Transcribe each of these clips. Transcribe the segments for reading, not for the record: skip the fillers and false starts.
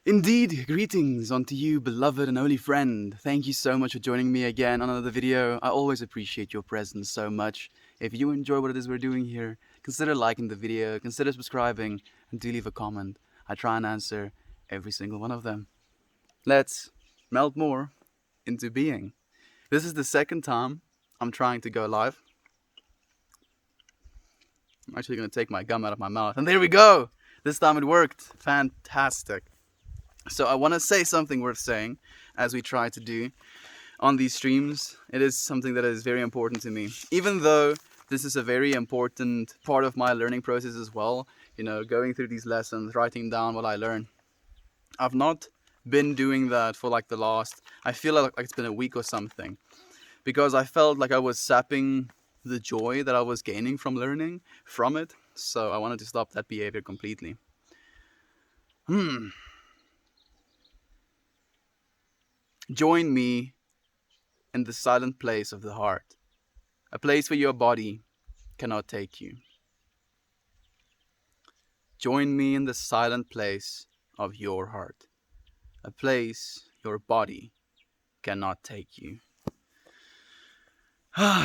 Indeed, greetings unto you, beloved and holy friend. Thank you so much for joining me again on another video. I always appreciate your presence so much. If you enjoy what it is we're doing here, consider liking the video, consider subscribing, and do leave a comment. I try and answer every single one of them. Let's melt more into being. This is the second time I'm trying to go live. I'm actually going to take my gum out of my mouth, and there we go! This time it worked. Fantastic. So I want to say something worth saying, as we try to do on these streams. It is something that is very important to me, even though this is a very important part of my learning process as well. Going through these lessons, writing down what I learn. I've not been doing that for like the last, I feel like it's been a week or something, because I felt like I was sapping the joy that I was gaining from learning from it. So I wanted to stop that behavior completely. Join me in the silent place of the heart, a place where your body cannot take you. Join me in the silent place of your heart, a place your body cannot take you.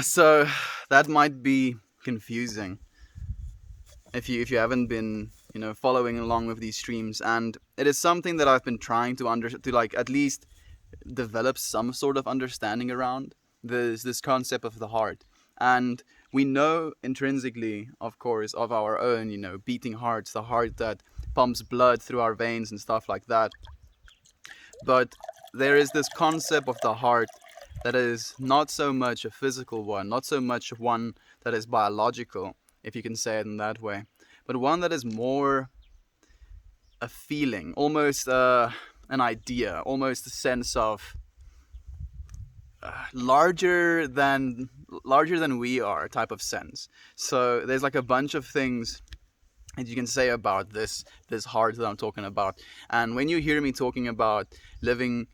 So that might be confusing if you haven't been following along with these streams, and it is something that I've been trying to at least develop some sort of understanding around this concept of the heart. And we know intrinsically, of course, of our own beating hearts, the heart that pumps blood through our veins and stuff like that. But there is this concept of the heart that is not so much a physical one, not so much one that is biological, if you can say it in that way, but one that is more a feeling, almost an idea, almost a sense of larger than we are type of sense. So there's like a bunch of things that you can say about this heart that I'm talking about. And when you hear me talking about living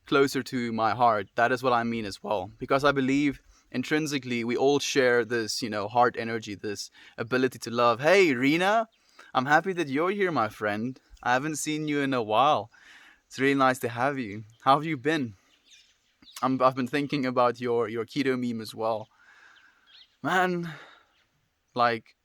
closer to my heart, that is what I mean as well, because I believe intrinsically we all share this heart energy, this ability to love. Hey Rena, I'm happy that you're here, my friend. I haven't seen you in a while. It's really nice to have you. How have you been? I've been thinking about your keto meme as well. Man, like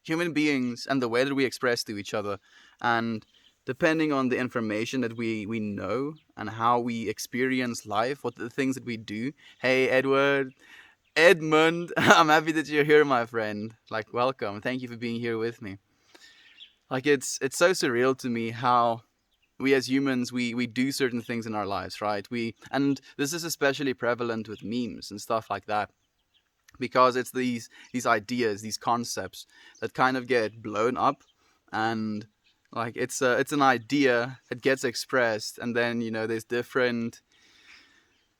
human beings and the way that we express to each other, and depending on the information that we know and how we experience life, what the things that we do. Hey Edmund, I'm happy that you're here, my friend. Like, welcome. Thank you for being here with me. Like, it's so surreal to me how we as humans, we do certain things in our lives, right? And this is especially prevalent with memes and stuff like that, because it's these ideas, these concepts that kind of get blown up, and like it's an idea that gets expressed, and then there's different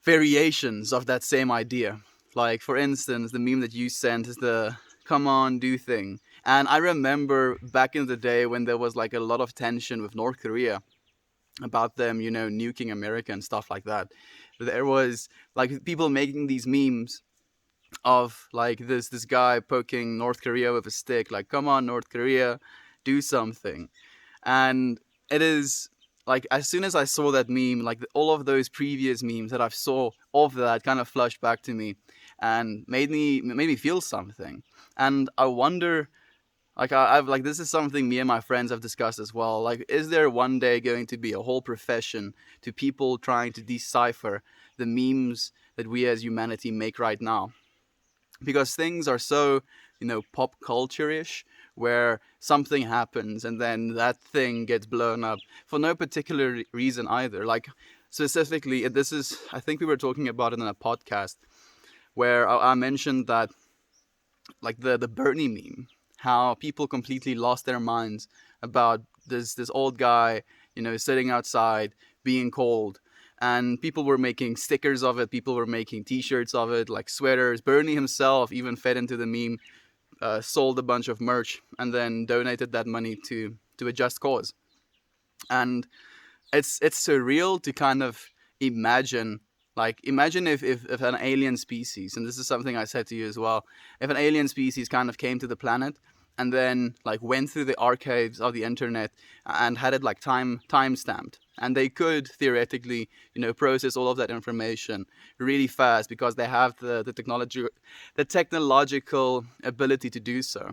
variations of that same idea. Like, for instance, the meme that you sent is the "come on, do" thing. And I remember back in the day when there was like a lot of tension with North Korea about them, nuking America and stuff like that. There was like people making these memes of like this guy poking North Korea with a stick, like, "Come on, North Korea, do something." And it is like, as soon as I saw that meme, like all of those previous memes that I've saw of that kind of flashed back to me and made me feel something. And I wonder, like, I've like, this is something me and my friends have discussed as well. Like, is there one day going to be a whole profession to people trying to decipher the memes that we as humanity make right now? Because things are so, pop culture-ish, where something happens and then that thing gets blown up for no particular reason either. Like, specifically, this is, I think we were talking about it in a podcast where I mentioned that, like, the Bernie meme, how people completely lost their minds about this old guy, sitting outside being cold, and people were making stickers of it, people were making t-shirts of it, like sweaters. Bernie himself even fed into the meme, sold a bunch of merch, and then donated that money to a just cause. And it's surreal to kind of imagine, like, imagine if an alien species, and this is something I said to you as well, if an alien species kind of came to the planet and then like went through the archives of the internet and had it like time stamped, and they could theoretically, process all of that information really fast because they have the technological ability to do so.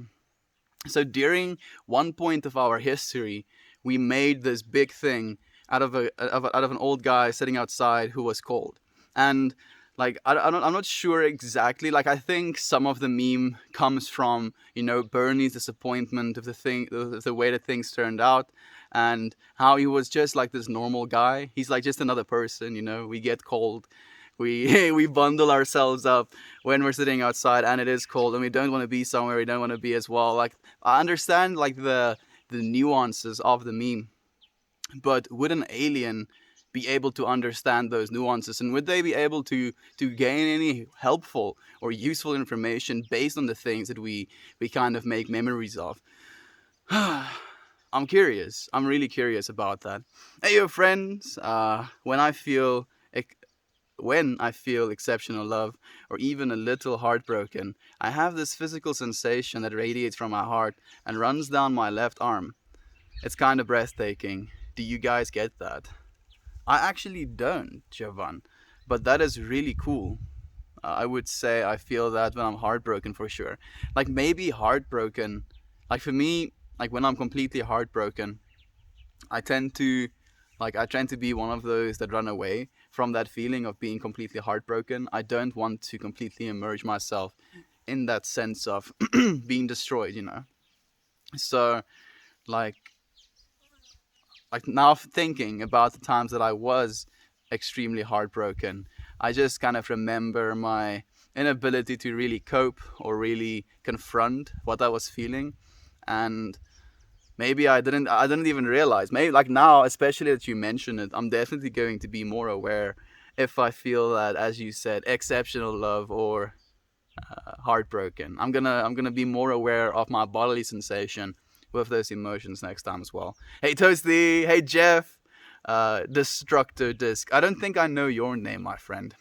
So during one point of our history, we made this big thing out of an old guy sitting outside who was cold. And like I'm not sure exactly. Like I think some of the meme comes from Bernie's disappointment of the way that things turned out, and how he was just like this normal guy. He's like just another person. We get cold. We we bundle ourselves up when we're sitting outside and it is cold, and we don't want to be somewhere we don't want to be as well. Like I understand like the nuances of the meme, but would an alien be able to understand those nuances, and would they be able to gain any helpful or useful information based on the things that we kind of make memories of? I'm curious. I'm really curious about that. Hey, yo, friends. When I feel exceptional love or even a little heartbroken, I have this physical sensation that radiates from my heart and runs down my left arm. It's kind of breathtaking. Do you guys get that? I actually don't, Jovan, but that is really cool. I would say I feel that when I'm heartbroken for sure. Like maybe heartbroken, like for me, like when I'm completely heartbroken, I tend to I tend to be one of those that run away from that feeling of being completely heartbroken. I don't want to completely immerse myself in that sense of being destroyed. So like now thinking about the times that I was extremely heartbroken, I just kind of remember my inability to really cope or really confront what I was feeling. And maybe I didn't even realize. Maybe like now, especially that you mention it, I'm definitely going to be more aware if I feel that, as you said, exceptional love or heartbroken. I'm gonna be more aware of my bodily sensation with those emotions next time as well. Hey Toasty, hey Jeff, Destructor Disc. I don't think I know your name, my friend.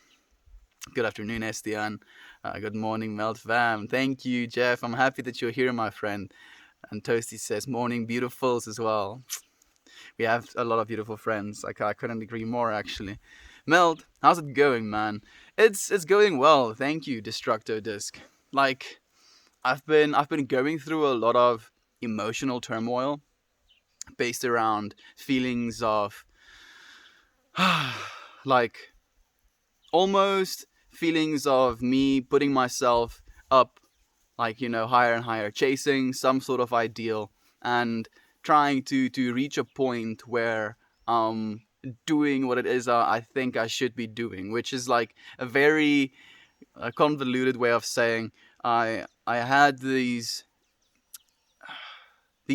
Good afternoon, Estian. Good morning, Melt Fam. Thank you, Jeff. I'm happy that you're here, my friend. And Toasty says, morning beautifuls as well. We have a lot of beautiful friends. I couldn't agree more, actually. Meld, how's it going, man? It's going well, thank you, Destructo Disc. Like, I've been going through a lot of emotional turmoil based around feelings of like almost feelings of me putting myself up, like higher and higher, chasing some sort of ideal and trying to reach a point where doing what it is I think I should be doing, which is like a very convoluted way of saying I had these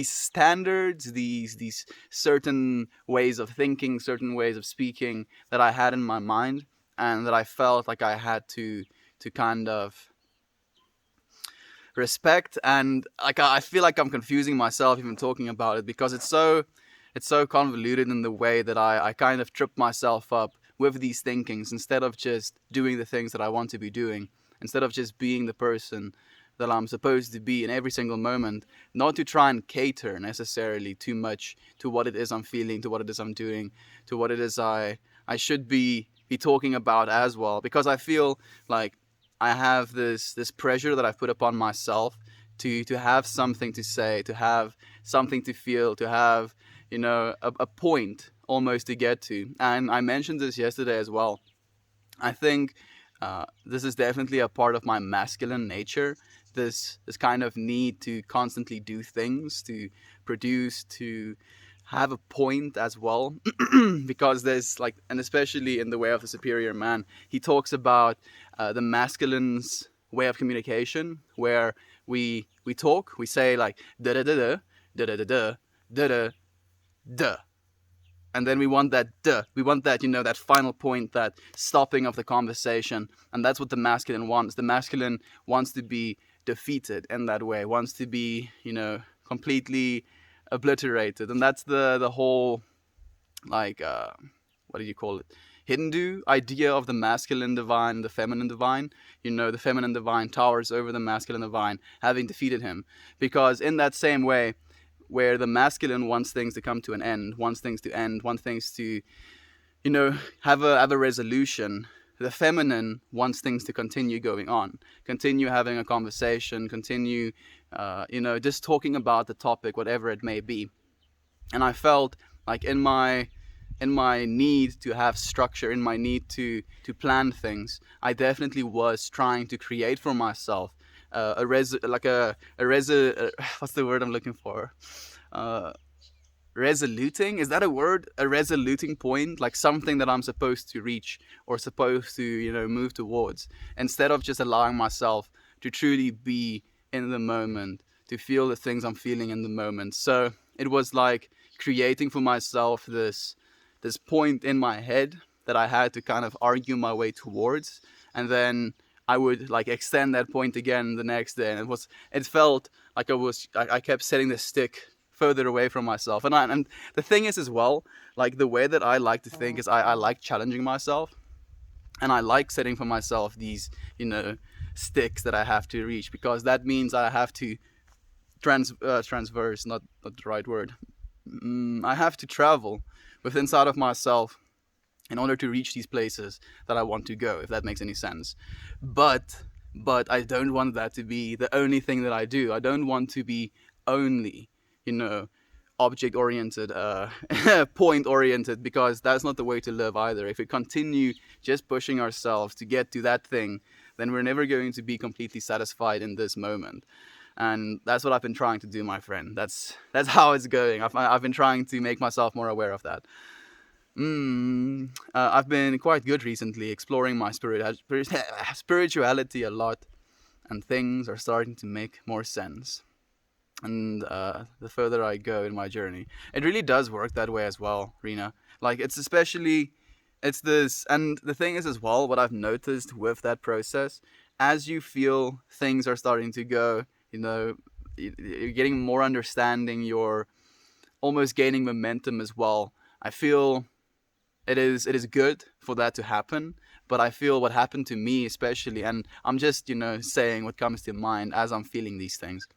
standards, these certain ways of thinking, certain ways of speaking that I had in my mind, and that I felt like I had to kind of respect. And like I feel like I'm confusing myself even talking about it, because it's so convoluted in the way that I kind of trip myself up with these thinkings instead of just doing the things that I want to be doing, instead of just being the person that I'm supposed to be in every single moment, not to try and cater necessarily too much to what it is I'm feeling, to what it is I'm doing, to what it is I should be talking about as well, because I feel like I have this pressure that I've put upon myself to have something to say, to have something to feel, to have a point almost to get to. And I mentioned this yesterday as well. I think this is definitely a part of my masculine nature. This kind of need to constantly do things, to produce, to have a point as well, because there's like, and especially in The Way of the Superior Man, he talks about the masculine's way of communication, where we talk, we say like da da da da da da da da da da, and then we want that duh, we want that that final point, that stopping of the conversation. And that's what the masculine wants. The masculine wants to be defeated in that way, wants to be completely obliterated. And that's the whole like what do you call it, Hindu idea of the masculine divine and the feminine divine. The feminine divine towers over the masculine divine, having defeated him. Because in that same way, where the masculine wants things to come to an end, wants things to end, wants things to, have a resolution, the feminine wants things to continue going on, continue having a conversation, continue, just talking about the topic, whatever it may be. And I felt like in my need to have structure, in my need to plan things, I definitely was trying to create for myself what's the word I'm looking for? Uh, Resoluting, is that a word? A resoluting point, like something that I'm supposed to reach or supposed to, move towards, instead of just allowing myself to truly be in the moment, to feel the things I'm feeling in the moment. So it was like creating for myself this point in my head that I had to kind of argue my way towards, and then I would like extend that point again the next day, and it felt like I kept setting the stick further away from myself. And the thing is as well, like the way that I like to think is I like challenging myself, and I like setting for myself these, sticks that I have to reach, because that means I have to transverse, not the right word. I have to travel with inside of myself in order to reach these places that I want to go, if that makes any sense. But I don't want that to be the only thing that I do. I don't want to be only, object oriented, point oriented, because that's not the way to live either. If we continue just pushing ourselves to get to that thing, then we're never going to be completely satisfied in this moment. And that's what I've been trying to do, my friend. That's how it's going. I've been trying to make myself more aware of that. I've been quite good recently, exploring my spirituality a lot, and things are starting to make more sense. And the further I go in my journey, it really does work that way as well, Rena. Like it's this, and the thing is as well, what I've noticed with that process, as you feel things are starting to go, you're getting more understanding, you're almost gaining momentum as well. I feel it is good for that to happen, but I feel what happened to me especially, and I'm just saying what comes to mind as I'm feeling these things.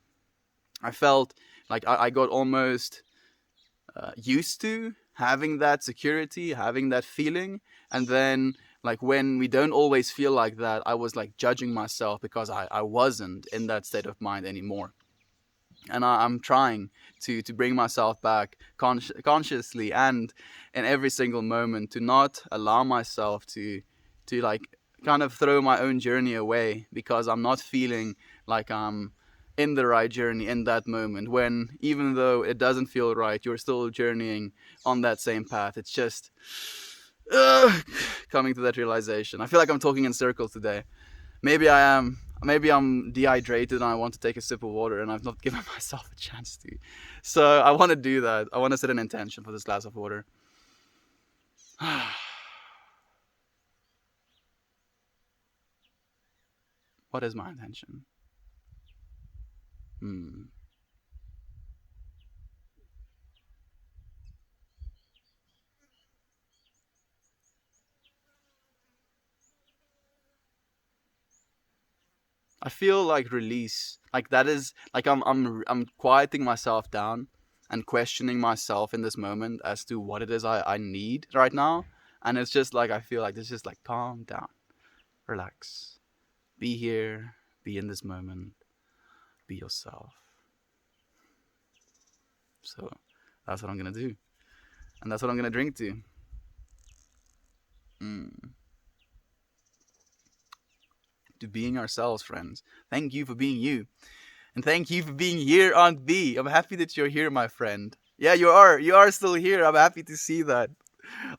I felt like I got almost used to having that security, having that feeling, and then like when we don't always feel like that, I was like judging myself because I wasn't in that state of mind anymore. And I'm trying to bring myself back consciously, and in every single moment, to not allow myself to like kind of throw my own journey away because I'm not feeling like I'm in the right journey in that moment, when even though it doesn't feel right, you're still journeying on that same path. It's just coming to that realization. I feel like I'm talking in circles today. Maybe I am. Maybe I'm dehydrated and I want to take a sip of water and I've not given myself a chance to. So I want to do that. I want to set an intention for this glass of water. What is my intention? Hmm. I feel like release. Like that is like I'm quieting myself down and questioning myself in this moment as to what it is I need right now. And it's just like I feel like it's just like calm down, relax, be here, be in this moment, be yourself. So that's what I'm gonna do, and that's what I'm gonna drink to. Mm. To being ourselves, friends. Thank you for being you. And thank you for being here, Aunt B. I'm happy that you're here, my friend. Yeah, you are. You are still here. I'm happy to see that.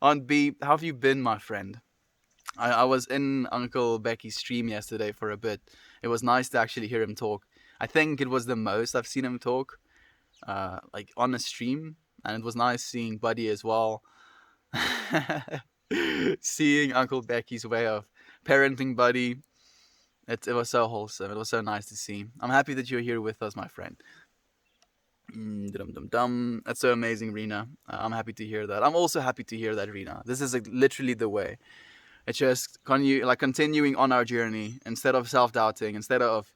Aunt B, how have you been, my friend? I was in Uncle Becky's stream yesterday for a bit. It was nice to actually hear him talk. I think it was the most I've seen him talk, like on a stream. And it was nice seeing Buddy as well. Seeing Uncle Becky's way of parenting Buddy. It was so wholesome. It was so nice to see. I'm happy that you're here with us, my friend. Dum dum dum. That's so amazing, Rena. I'm happy to hear that. I'm also happy to hear that, Rena. This is like, literally the way. It's just continuing on our journey instead of self-doubting, instead of,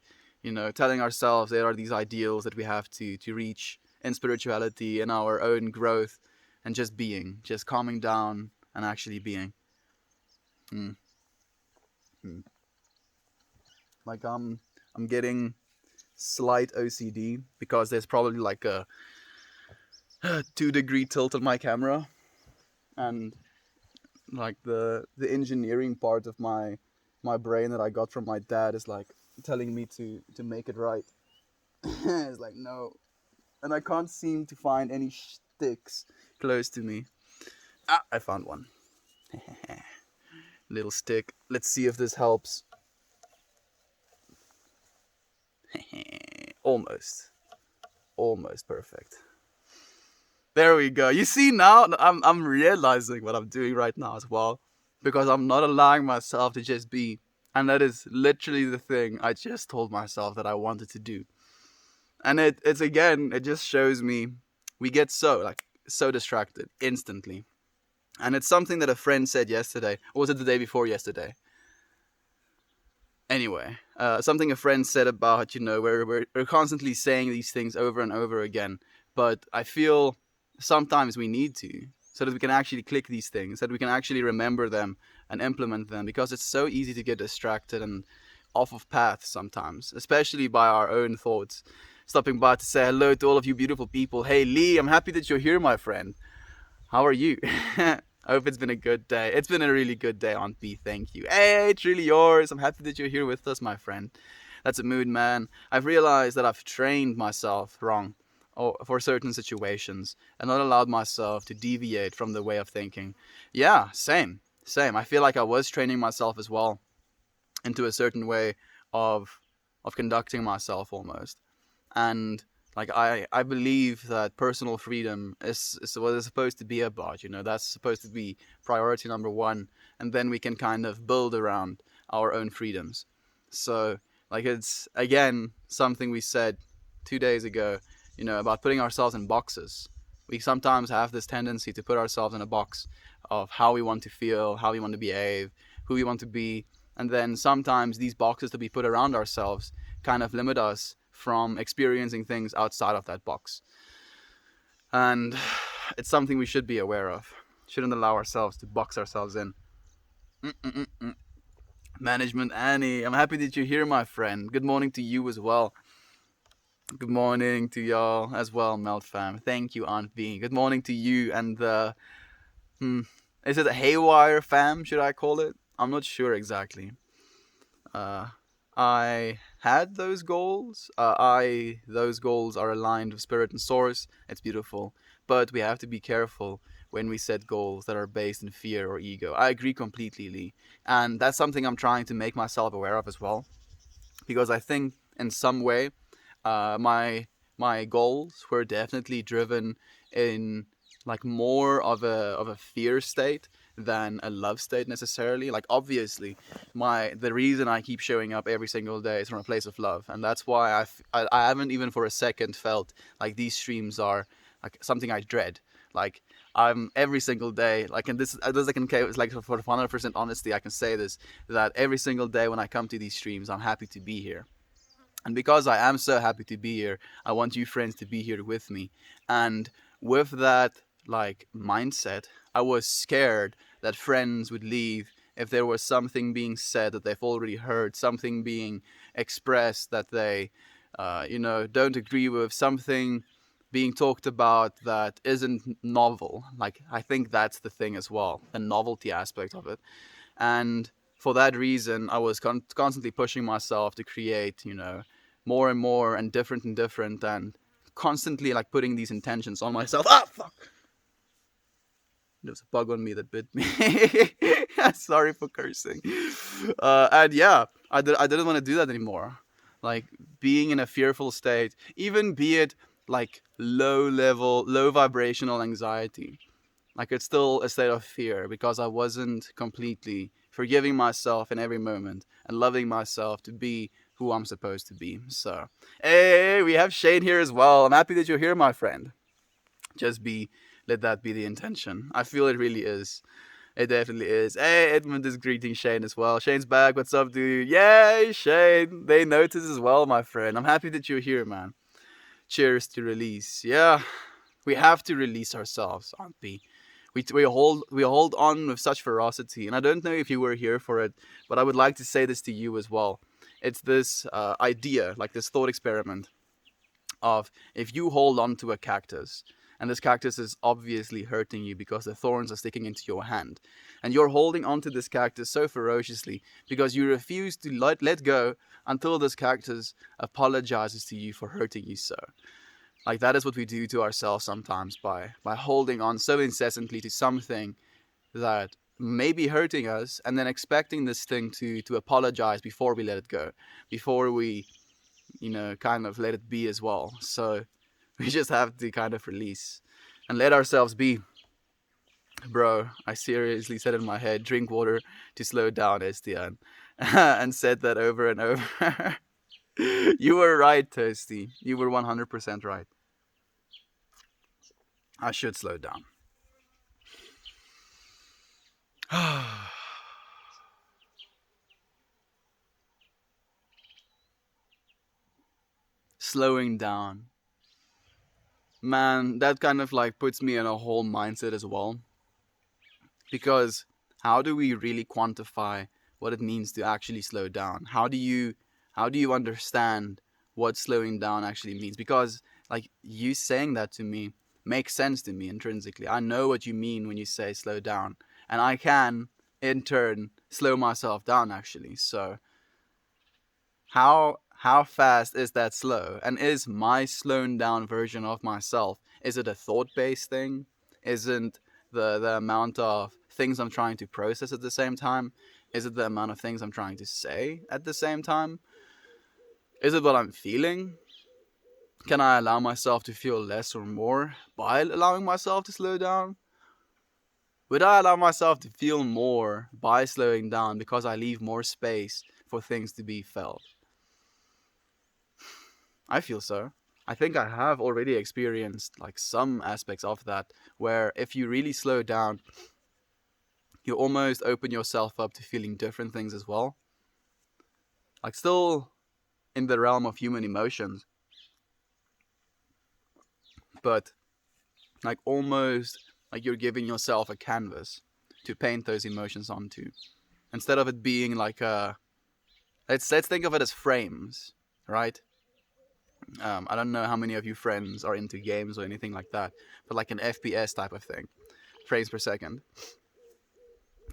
telling ourselves there are these ideals that we have to reach in spirituality, in our own growth, and just being, just calming down and actually being. Mm. Mm. Like I'm getting slight OCD because there's probably like a 2-degree tilt on my camera, and like the engineering part of my brain that I got from my dad is like telling me to make it right. It's like no, and I can't seem to find any sticks close to me. Ah, I found one. Little stick. Let's see if this helps. Almost. Almost perfect. There we go. You see now, I'm realizing what I'm doing right now as well, because I'm not allowing myself to just be, and that is literally the thing I just told myself that I wanted to do. And it's again, it just shows me we get so distracted instantly. And it's something that a friend said yesterday, or was it the day before yesterday? Anyway, something a friend said about, we're constantly saying these things over and over again, but I feel sometimes we need to, so that we can actually click these things, so that we can actually remember them and implement them, because it's so easy to get distracted and off of path sometimes, especially by our own thoughts. Stopping by to say hello to all of you beautiful people. Hey Lee, I'm happy that you're here, my friend. How are you? I hope it's been a good day. It's been a really good day, Aunt B. Thank you. Hey, it's really yours. I'm happy that you're here with us, my friend. That's a mood, man. I've realized that I've trained myself wrong for certain situations and not allowed myself to deviate from the way of thinking. Yeah, same. Same. I feel like I was training myself as well into a certain way of conducting myself almost. And like I believe that personal freedom is what it's supposed to be about. That's supposed to be priority number one, and then we can kind of build around our own freedoms. So like it's again something we said 2 days ago, about putting ourselves in boxes. We sometimes have this tendency to put ourselves in a box of how we want to feel, how we want to behave, who we want to be, and then sometimes these boxes that we put around ourselves kind of limit us from experiencing things outside of that box. And it's something we should be aware of. Shouldn't allow ourselves to box ourselves in. Mm-mm-mm-mm. Management Annie, I'm happy that you're here, my friend. Good morning to you as well. Good morning to y'all as well, Melt fam. Thank you, Aunt V. Good morning to you and the is it a Haywire fam, should I call it? I'm not sure exactly. I had those goals. Those goals are aligned with spirit and source. It's beautiful, but we have to be careful when we set goals that are based in fear or ego. I agree completely, Lee, and that's something I'm trying to make myself aware of as well, because I think in some way, my goals were definitely driven in like more of a fear state than a love state necessarily. Like obviously, the reason I keep showing up every single day is from a place of love, and that's why I haven't even for a second felt like these streams are like something I dread. Like I'm every single day, like, and this I can like for 100% honesty, I can say this, that every single day when I come to these streams, I'm happy to be here. And because I am so happy to be here, I want you friends to be here with me. And with that like mindset, I was scared that friends would leave if there was something being said that they've already heard, something being expressed that they, don't agree with, something being talked about that isn't novel. Like I think that's the thing as well, the novelty aspect of it. And for that reason, I was constantly pushing myself to create, more and different, and constantly like putting these intentions on myself. Ah, fuck! There was a bug on me that bit me. Sorry for cursing. And yeah, I didn't want to do that anymore. Like being in a fearful state, even be it like low vibrational anxiety. Like it's still a state of fear because I wasn't completely forgiving myself in every moment and loving myself to be who I'm supposed to be. So, hey, we have Shane here as well. I'm happy that you're here, my friend. Just let that be the intention. I feel it really is. It definitely is. Hey, Edmund is greeting Shane as well. Shane's back. What's up, dude? Yay, Shane. They notice as well, my friend. I'm happy that you're here, man. Cheers to release. Yeah, we have to release ourselves, aren't we? We hold on with such ferocity, and I don't know if you were here for it, but I would like to say this to you as well. It's this idea, like this thought experiment of if you hold on to a cactus, and this cactus is obviously hurting you because the thorns are sticking into your hand, and you're holding onto this cactus so ferociously because you refuse to let go until this cactus apologizes to you for hurting you so. Like that is what we do to ourselves sometimes by holding on so incessantly to something that may be hurting us, and then expecting this thing to apologize before we let it go, before we kind of let it be as well. So we just have to kind of release and let ourselves be. Bro, I seriously said in my head, drink water to slow down, Estian. And said that over and over. You were right, Toasty. You were 100% right. I should slow down. Slowing down. Man, that kind of like puts me in a whole mindset as well. Because how do we really quantify what it means to actually slow down? How do you understand what slowing down actually means? Because like you saying that to me makes sense to me intrinsically. I know what you mean when you say slow down, and I can in turn slow myself down actually. So how fast is that slow? And is my slowed down version of myself, is it a thought based thing? Isn't the amount of things I'm trying to process at the same time? Is it the amount of things I'm trying to say at the same time? Is it what I'm feeling? Can I allow myself to feel less or more by allowing myself to slow down? Would I allow myself to feel more by slowing down because I leave more space for things to be felt? I feel so. I think I have already experienced like some aspects of that where if you really slow down, you almost open yourself up to feeling different things as well. Like still in the realm of human emotions, but like almost like you're giving yourself a canvas to paint those emotions onto. Instead of it being like a let's think of it as frames, right? I don't know how many of you friends are into games or anything like that, but like an FPS type of thing, frames per second.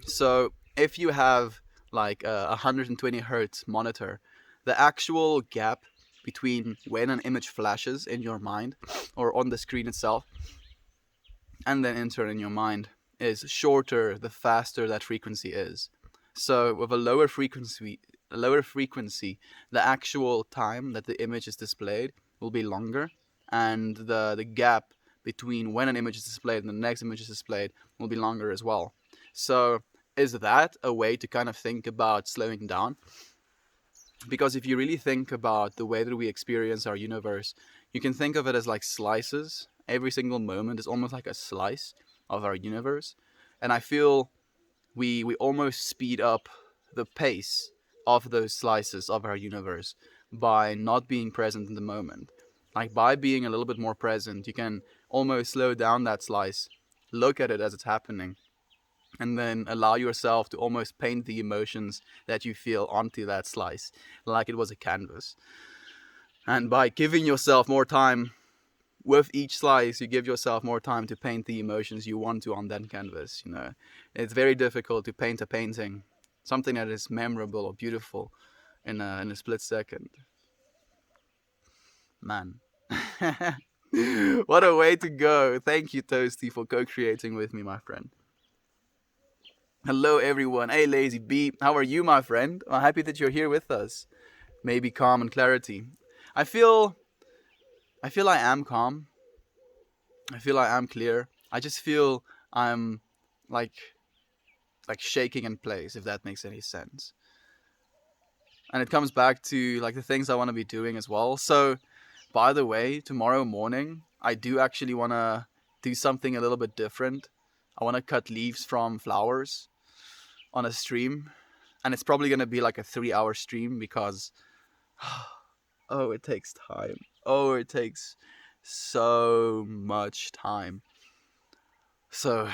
So if you have like a 120 hertz monitor, the actual gap between when an image flashes in your mind or on the screen itself and then enter in your mind is shorter the faster that frequency is. So with a lower frequency, the actual time that the image is displayed will be longer, and the gap between when an image is displayed and the next image is displayed will be longer as well. So is that a way to kind of think about slowing down? Because if you really think about the way that we experience our universe, you can think of it as like slices. Every single moment is almost like a slice of our universe. And I feel we almost speed up the pace of those slices of our universe by not being present in the moment. Like by being a little bit more present, you can almost slow down that slice, look at it as it's happening, and then allow yourself to almost paint the emotions that you feel onto that slice like it was a canvas. And by giving yourself more time with each slice, you give yourself more time to paint the emotions you want to on that canvas. It's very difficult to paint a painting, something that is memorable or beautiful, in a split second. Man. What a way to go. Thank you, Toasty, for co-creating with me, my friend. Hello, everyone. Hey, Lazy B. How are you, my friend? I'm happy that you're here with us. Maybe calm and clarity. I feel I am calm. I feel I am clear. I just feel I'm like shaking in place, if that makes any sense. and it comes back to like the things I want to be doing as well. So, by the way, tomorrow morning I do actually want to do something a little bit different. I want to cut leaves from flowers on a stream, and it's probably going to be like a 3-hour stream because oh, it takes time. Oh, it takes so much time. So,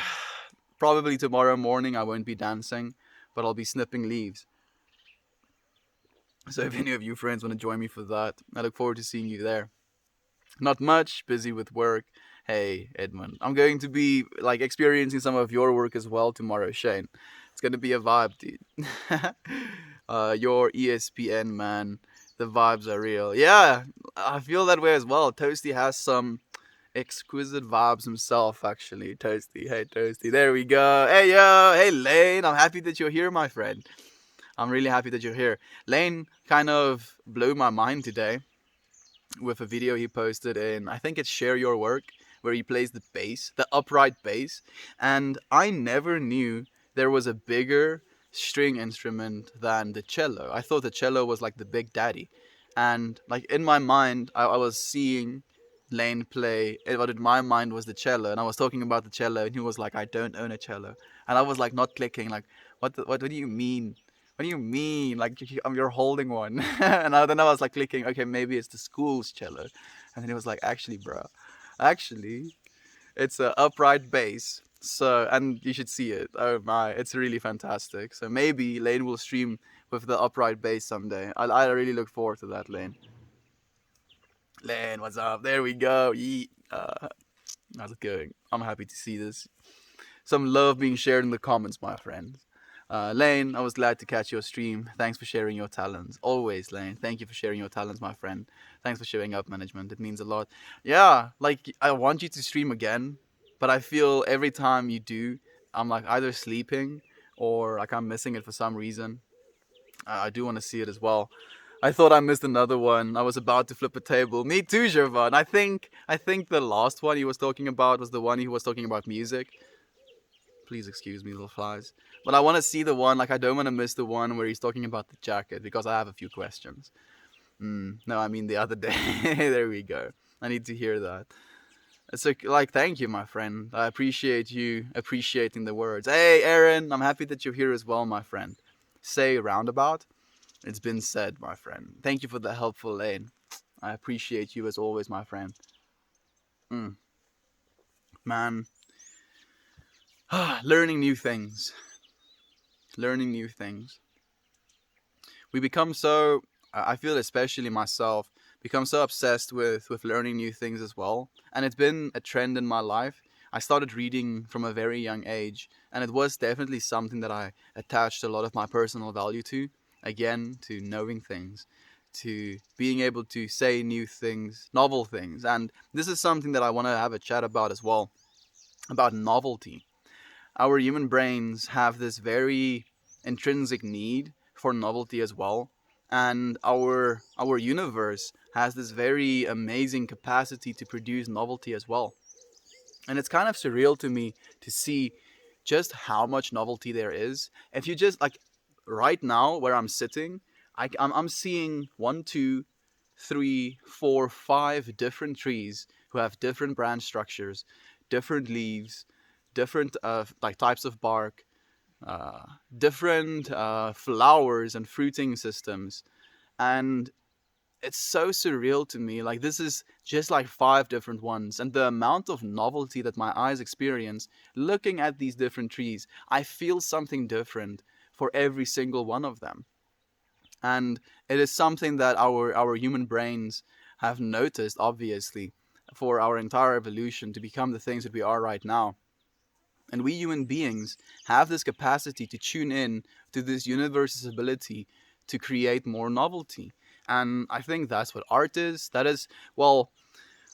probably tomorrow morning I won't be dancing, but I'll be snipping leaves. So if any of you friends want to join me for that, I look forward to seeing you there. Not much, busy with work. Hey, Edmund, I'm going to be like experiencing some of your work as well tomorrow, Shane. It's gonna be a vibe, dude. Your ESPN man, the vibes are real. Yeah, I feel that way as well. Toasty has some exquisite vibes himself, actually. Toasty, hey Toasty, there we go. Hey yo, hey Lane, I'm happy that you're here, my friend. I'm really happy that you're here. Lane kind of blew my mind today with a video he posted in, I think it's Share Your Work, where he plays the bass, the upright bass. And I never knew there was a bigger string instrument than the cello. I thought the cello was like the big daddy. And like in my mind, I was seeing Lane play what in my mind was the cello, and I was talking about the cello, and he was like, "I don't own a cello," and I was like, not clicking, like, what do you mean? What do you mean? Like you're holding one, and then I was like clicking. Okay, maybe it's the school's cello, and then he was like, actually, bro, actually, it's a upright bass. So, and you should see it. Oh my, it's really fantastic. So maybe Lane will stream with the upright bass someday. I really look forward to that, Lane. Lane, what's up? There we go. Yeet. How's it going? I'm happy to see this. Some love being shared in the comments, my friends. Lane, I was glad to catch your stream. Thanks for sharing your talents. Always, Lane. Thank you for sharing your talents, my friend. Thanks for showing up, management. It means a lot. Yeah, like I want you to stream again, but I feel every time you do, I'm like either sleeping or like I'm missing it for some reason. I do want to see it as well. I thought I missed another one. I was about to flip a table. Me too, Jervan. I think the last one he was talking about was the one he was talking about music. Please excuse me, little flies. But I want to see the one, like, I don't want to miss the one where he's talking about the jacket because I have a few questions. No, I mean the other day. There we go. I need to hear that. So, like, thank you, my friend. I appreciate you appreciating the words. Hey, Aaron, I'm happy that you're here as well, my friend. Say roundabout. It's been said, my friend. Thank you for the helpful lane. I appreciate you as always, my friend. Man, learning new things. Learning new things. We become so, I feel especially myself, become so obsessed with learning new things as well. And it's been a trend in my life. I started reading from a very young age, and it was definitely something that I attached a lot of my personal value to. Again, to knowing things, to being able to say new things, novel things. And this is something that I want to have a chat about as well, about novelty. Our human brains have this very intrinsic need for novelty as well, and our universe has this very amazing capacity to produce novelty as well. And it's kind of surreal to me to see just how much novelty there is. If you just like right now where I'm sitting, I'm seeing one, two, three, four, five different trees who have different branch structures, different leaves, different like types of bark, uh, different flowers and fruiting systems, and it's so surreal to me. Like this is just like five different ones, and the amount of novelty that my eyes experience looking at these different trees, I feel something different for every single one of them. And it is something that our human brains have noticed, obviously, for our entire evolution to become the things that we are right now. And we human beings have this capacity to tune in to this universe's ability to create more novelty. And I think that's what art is. That is, well,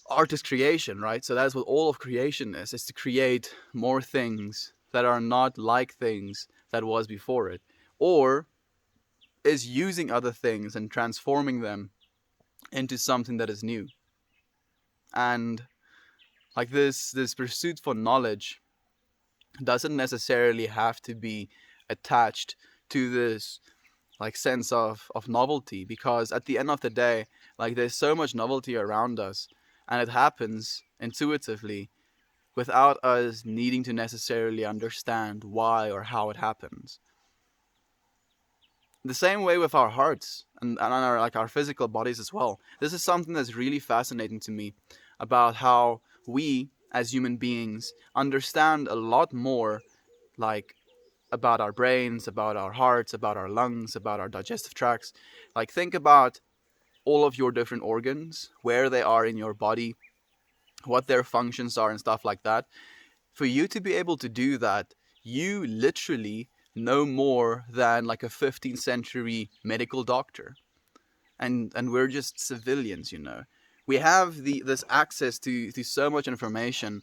art is creation, right? So that's what all of creation is to create more things that are not like things that was before it. Or is using other things and transforming them into something that is new. And like this pursuit for knowledge doesn't necessarily have to be attached to this like sense of novelty, because at the end of the day, like there's so much novelty around us, and it happens intuitively without us needing to necessarily understand why or how it happens. The same way with our hearts and our, like our physical bodies as well. This is something that's really fascinating to me about how we as human beings understand a lot more, like about our brains, about our hearts, about our lungs, about our digestive tracts. Like think about all of your different organs, where they are in your body, what their functions are and stuff like that. For you to be able to do that, you literally know more than like a 15th century medical doctor. And we're just civilians, you know. We have this access to so much information,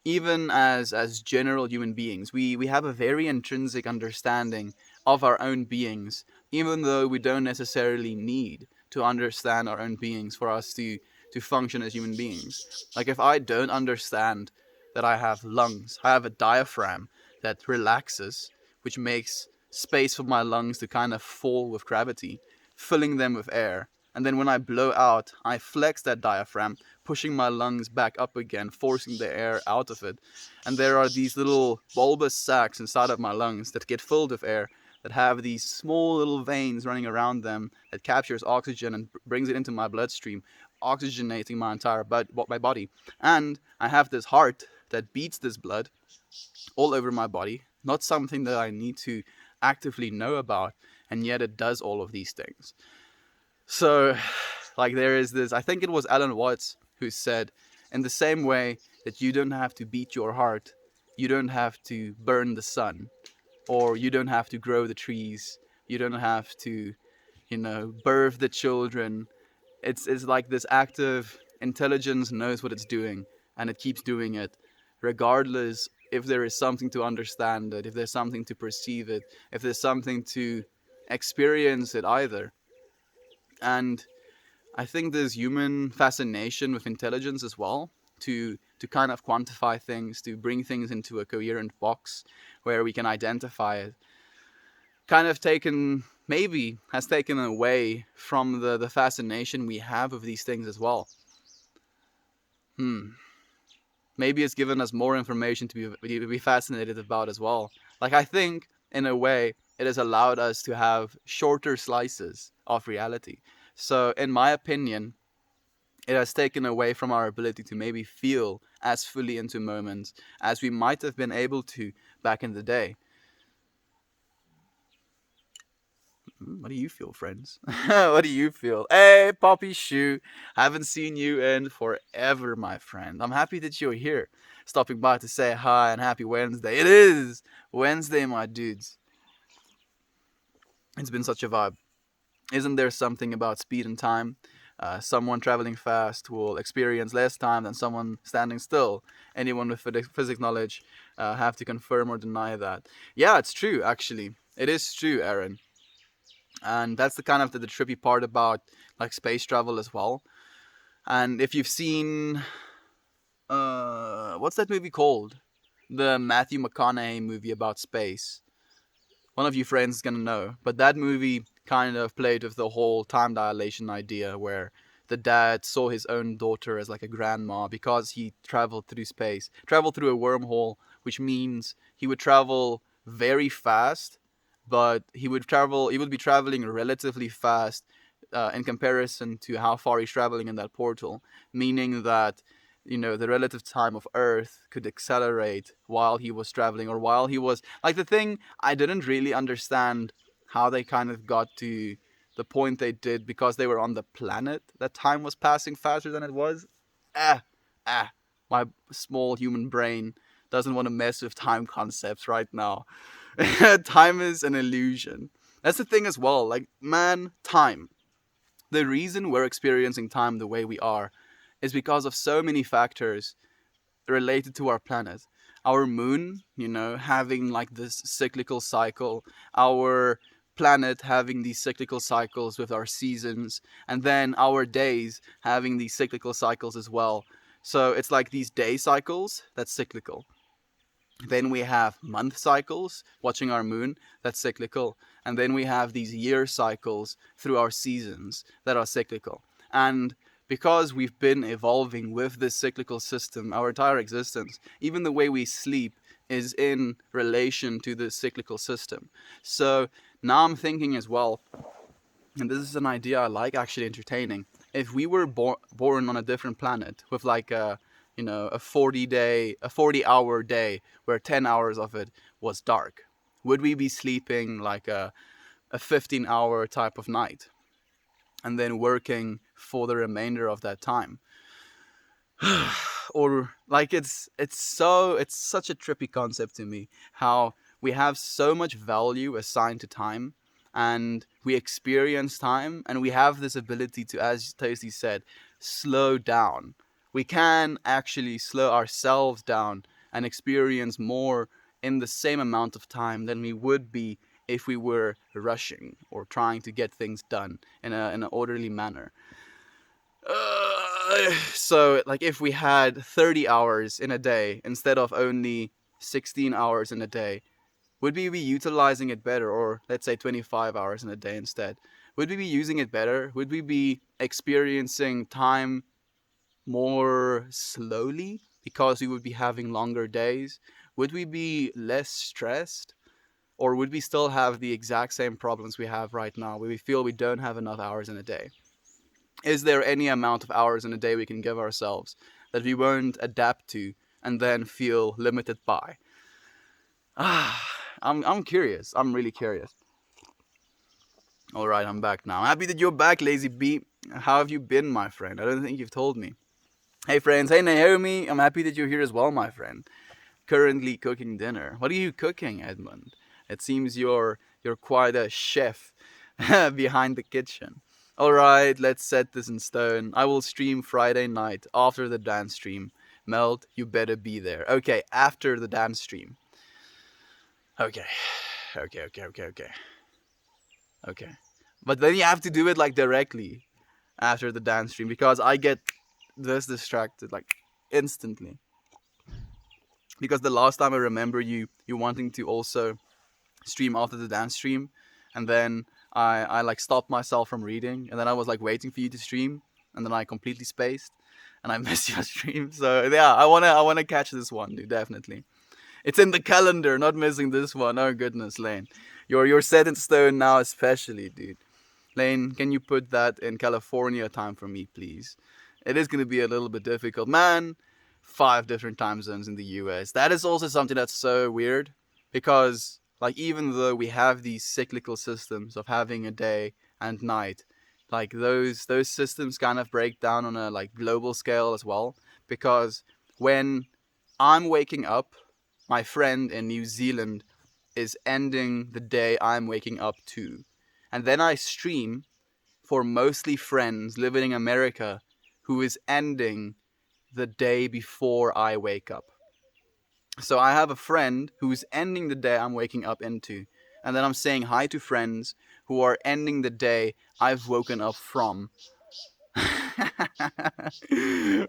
even as general human beings. We have a very intrinsic understanding of our own beings, even though we don't necessarily need to understand our own beings for us to function as human beings. Like if I don't understand that I have lungs, I have a diaphragm that relaxes, which makes space for my lungs to kind of fall with gravity, filling them with air. And then when I blow out, I flex that diaphragm, pushing my lungs back up again, forcing the air out of it. And there are these little bulbous sacs inside of my lungs that get filled with air, that have these small little veins running around them that captures oxygen and brings it into my bloodstream, oxygenating my entire my body. And I have this heart that beats this blood all over my body, not something that I need to actively know about, and yet it does all of these things. So, like, there is this, I think it was Alan Watts who said, in the same way that you don't have to beat your heart, you don't have to burn the sun, or you don't have to grow the trees, you don't have to, birth the children. It's like this active intelligence knows what it's doing, and it keeps doing it, regardless if there is something to understand it, if there's something to perceive it, if there's something to experience it either. And I think there's human fascination with intelligence as well, to kind of quantify things, to bring things into a coherent box where we can identify it. Kind of has taken away from the fascination we have of these things as well. Maybe it's given us more information to be fascinated about as well. Like, I think, in a way, it has allowed us to have shorter slices of reality. So, in my opinion, it has taken away from our ability to maybe feel as fully into moments as we might have been able to back in the day. What do you feel, friends? What do you feel? Hey, Poppy Shoe. Haven't seen you in forever, my friend. I'm happy that you're here, stopping by to say hi and happy Wednesday. It is Wednesday, my dudes. It's been such a vibe. Isn't there something about speed and time? Someone traveling fast will experience less time than someone standing still. Anyone with physics knowledge have to confirm or deny that. Yeah, it's true, actually. It is true, Aaron. And that's the kind of the trippy part about like space travel as well. And if you've seen what's that movie called, the Matthew McConaughey movie about space, one of you friends is gonna know, but that movie kind of played with the whole time dilation idea, where the dad saw his own daughter as like a grandma because he traveled through space, traveled through a wormhole, which means he would travel very fast, but he would be traveling relatively fast in comparison to how far he's traveling in that portal, meaning that the relative time of Earth could accelerate while he was traveling, or while he was like, the thing I didn't really understand how they kind of got to the point they did, because they were on the planet that time was passing faster than it was. ah my small human brain doesn't want to mess with time concepts right now. Time is an illusion. That's the thing as well. Like, man, time. The reason we're experiencing time the way we are is because of so many factors related to our planet. Our moon, having like this cyclical cycle, our planet having these cyclical cycles with our seasons, and then our days having these cyclical cycles as well. So it's like these day cycles, that's cyclical. Then we have month cycles, watching our moon, that's cyclical. and then we have these year cycles through our seasons that are cyclical. And because we've been evolving with this cyclical system our entire existence, even the way we sleep is in relation to the cyclical system. So now I'm thinking as well, and this is an idea I like actually entertaining. If we were born on a different planet with like a, a 40-hour day where 10 hours of it was dark, would we be sleeping like a 15-hour type of night and then working for the remainder of that time? Or like it's such a trippy concept to me, how we have so much value assigned to time, and we experience time, and we have this ability to, as Toasty said, slow down. We can actually slow ourselves down and experience more in the same amount of time than we would be if we were rushing or trying to get things done in an orderly manner. So like if we had 30 hours in a day instead of only 16 hours in a day, would we be utilizing it better? Or let's say 25 hours in a day instead. Would we be using it better? Would we be experiencing time more slowly because we would be having longer days? Would we be less stressed? Or would we still have the exact same problems we have right now, where we feel we don't have enough hours in a day? Is there any amount of hours in a day we can give ourselves that we won't adapt to and then feel limited by? I'm curious. I'm really curious. All right, I'm back now. I'm happy that you're back, Lazy B. How have you been, my friend? I don't think you've told me. Hey, friends. Hey, Naomi. I'm happy that you're here as well, my friend. Currently cooking dinner. What are you cooking, Edmund? It seems you're quite a chef behind the kitchen. All right, let's set this in stone. I will stream Friday night after the dance stream. Meld, you better be there. Okay, after the dance stream. Okay. But then you have to do it like directly after the dance stream, because I get this distracted like instantly. Because the last time I remember you wanting to also stream after the dance stream, and then I like stopped myself from reading, and then I was like waiting for you to stream, and then I completely spaced and I missed your stream. So yeah, I wanna catch this one, dude, definitely. It's in the calendar, not missing this one. Oh goodness, Lane. You're set in stone now, especially, dude. Lane, can you put that in California time for me, please? It is gonna be a little bit difficult. Man, 5 different time zones in the US. That is also something that's so weird, because like even though we have these cyclical systems of having a day and night, like those systems kind of break down on a like global scale as well, because when I'm waking up, my friend in New Zealand is ending the day I'm waking up to. And then I stream for mostly friends living in America who is ending the day before I wake up. So I have a friend who's ending the day I'm waking up into. And then I'm saying hi to friends who are ending the day I've woken up from.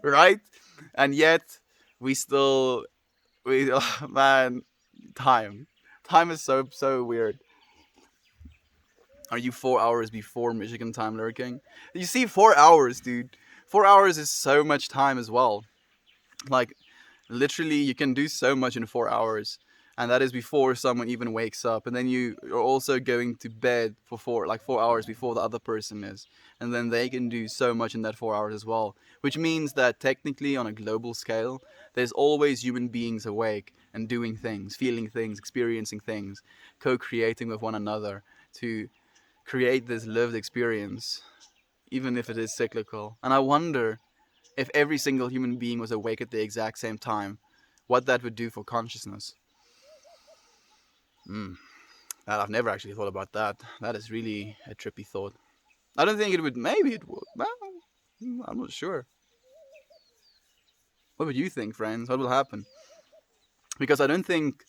Right? And yet, oh, man, time. Time is so weird. Are you 4 hours before Michigan time lurking? You see, 4 hours, dude. 4 hours is so much time as well. Like, literally, you can do so much in 4 hours. And that is before someone even wakes up. And then you are also going to bed for 4 hours before the other person is. And then they can do so much in that 4 hours as well. Which means that technically, on a global scale, there's always human beings awake and doing things, feeling things, experiencing things, co-creating with one another to create this lived experience, even if it is cyclical. And I wonder if every single human being was awake at the exact same time, what that would do for consciousness. I've never actually thought about that. That is really a trippy thought. I don't think it would. Maybe it would. Well, I'm not sure. What would you think, friends? What will happen? Because I don't think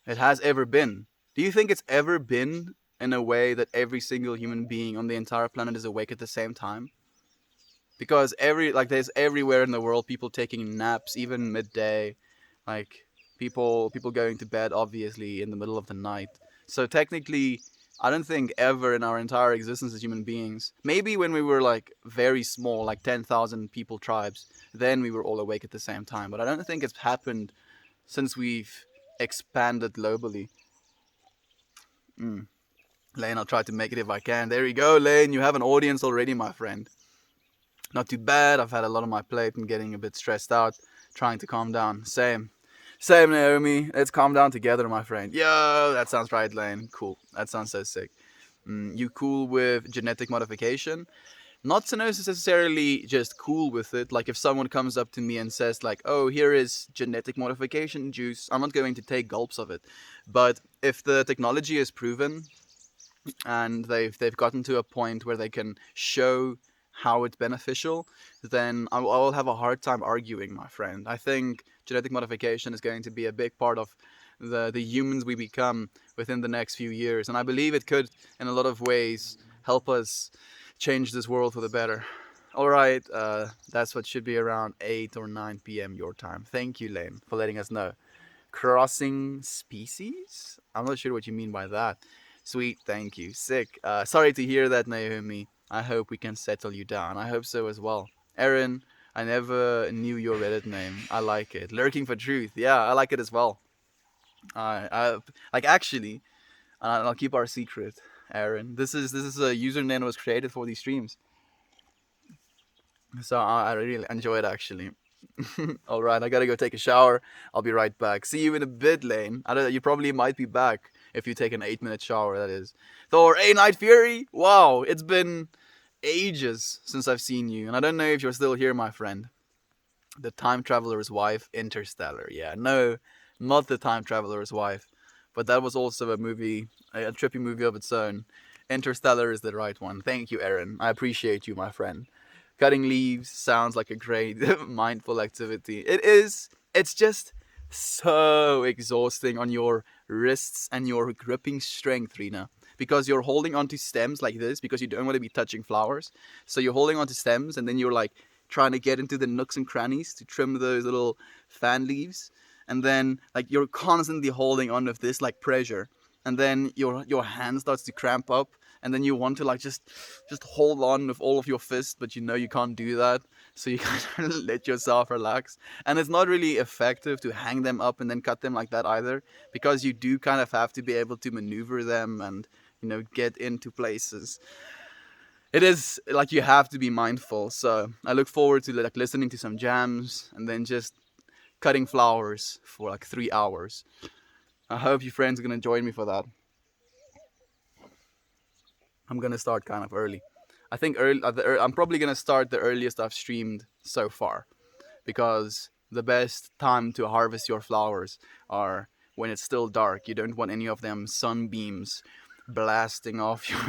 it has ever been. Do you think it's ever been in a way that every single human being on the entire planet is awake at the same time? Because there's everywhere in the world people taking naps, even midday, like people going to bed obviously in the middle of the night. So technically, I don't think ever in our entire existence as human beings. Maybe when we were like very small, like 10,000 people tribes, then we were all awake at the same time. But I don't think it's happened since we've expanded globally. Mm. Lane, I'll try to make it if I can. There you go, Lane. You have an audience already, my friend. Not too bad. I've had a lot on my plate and getting a bit stressed out, trying to calm down. Same. Same, Naomi. Let's calm down together, my friend. Yo, that sounds right, Lane. Cool. That sounds so sick. You cool with genetic modification? Not so necessarily just cool with it. Like if someone comes up to me and says like, "Oh, here is genetic modification juice," I'm not going to take gulps of it. But if the technology is proven and they've gotten to a point where they can show how it's beneficial, then I will have a hard time arguing, my friend. I think genetic modification is going to be a big part of the humans we become within the next few years, and I believe it could, in a lot of ways, help us change this world for the better. All right, that's what should be around 8 or 9 p.m. your time. Thank you, Lane, for letting us know. Crossing species? I'm not sure what you mean by that. Sweet, thank you. Sick. Sorry to hear that, Naomi. I hope we can settle you down. I hope so as well. Aaron, I never knew your Reddit name. I like it. Lurking for Truth. Yeah, I like it as well. I like actually, I'll keep our secret, Aaron. This is a username that was created for these streams, so I really enjoy it actually. All right, I gotta go take a shower. I'll be right back. See you in a bit, Lane. I don't. You probably might be back if you take an 8 minute shower. That is. Thor, A Night Fury. Wow, it's been ages since I've seen you, and I don't know if you're still here, my friend. The Time Traveler's Wife, Interstellar. Yeah, no, not The Time Traveler's Wife, but that was also a movie, a trippy movie of its own. Interstellar is the right one. Thank you, Aaron. I appreciate you, my friend. Cutting leaves sounds like a great mindful activity. It is. It's just so exhausting on your wrists and your gripping strength, Rena. Because you're holding onto stems like this because you don't want to be touching flowers. So you're holding onto stems and then you're like trying to get into the nooks and crannies to trim those little fan leaves. And then like you're constantly holding on with this like pressure. And then your hand starts to cramp up and then you want to like just hold on with all of your fists, but you know you can't do that, so you kind of let yourself relax. And it's not really effective to hang them up and then cut them like that either, because you do kind of have to be able to maneuver them and get into places. It is like you have to be mindful. So I look forward to like listening to some jams and then just cutting flowers for like 3 hours. I hope you friends are gonna join me for that. I'm gonna start kind of early. I think I'm probably gonna start the earliest I've streamed so far, because the best time to harvest your flowers are when it's still dark. You don't want any of them sunbeams blasting off your.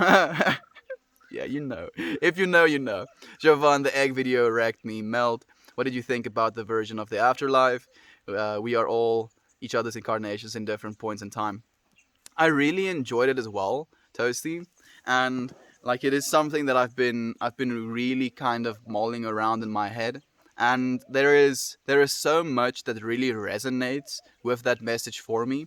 Yeah, you know. If you know, you know. Jovan, the egg video wrecked me. Melt, what did you think about the version of the afterlife? We are all each other's incarnations in different points in time. I really enjoyed it as well, Toasty, and like it is something that I've been really kind of mulling around in my head, and there is so much that really resonates with that message for me,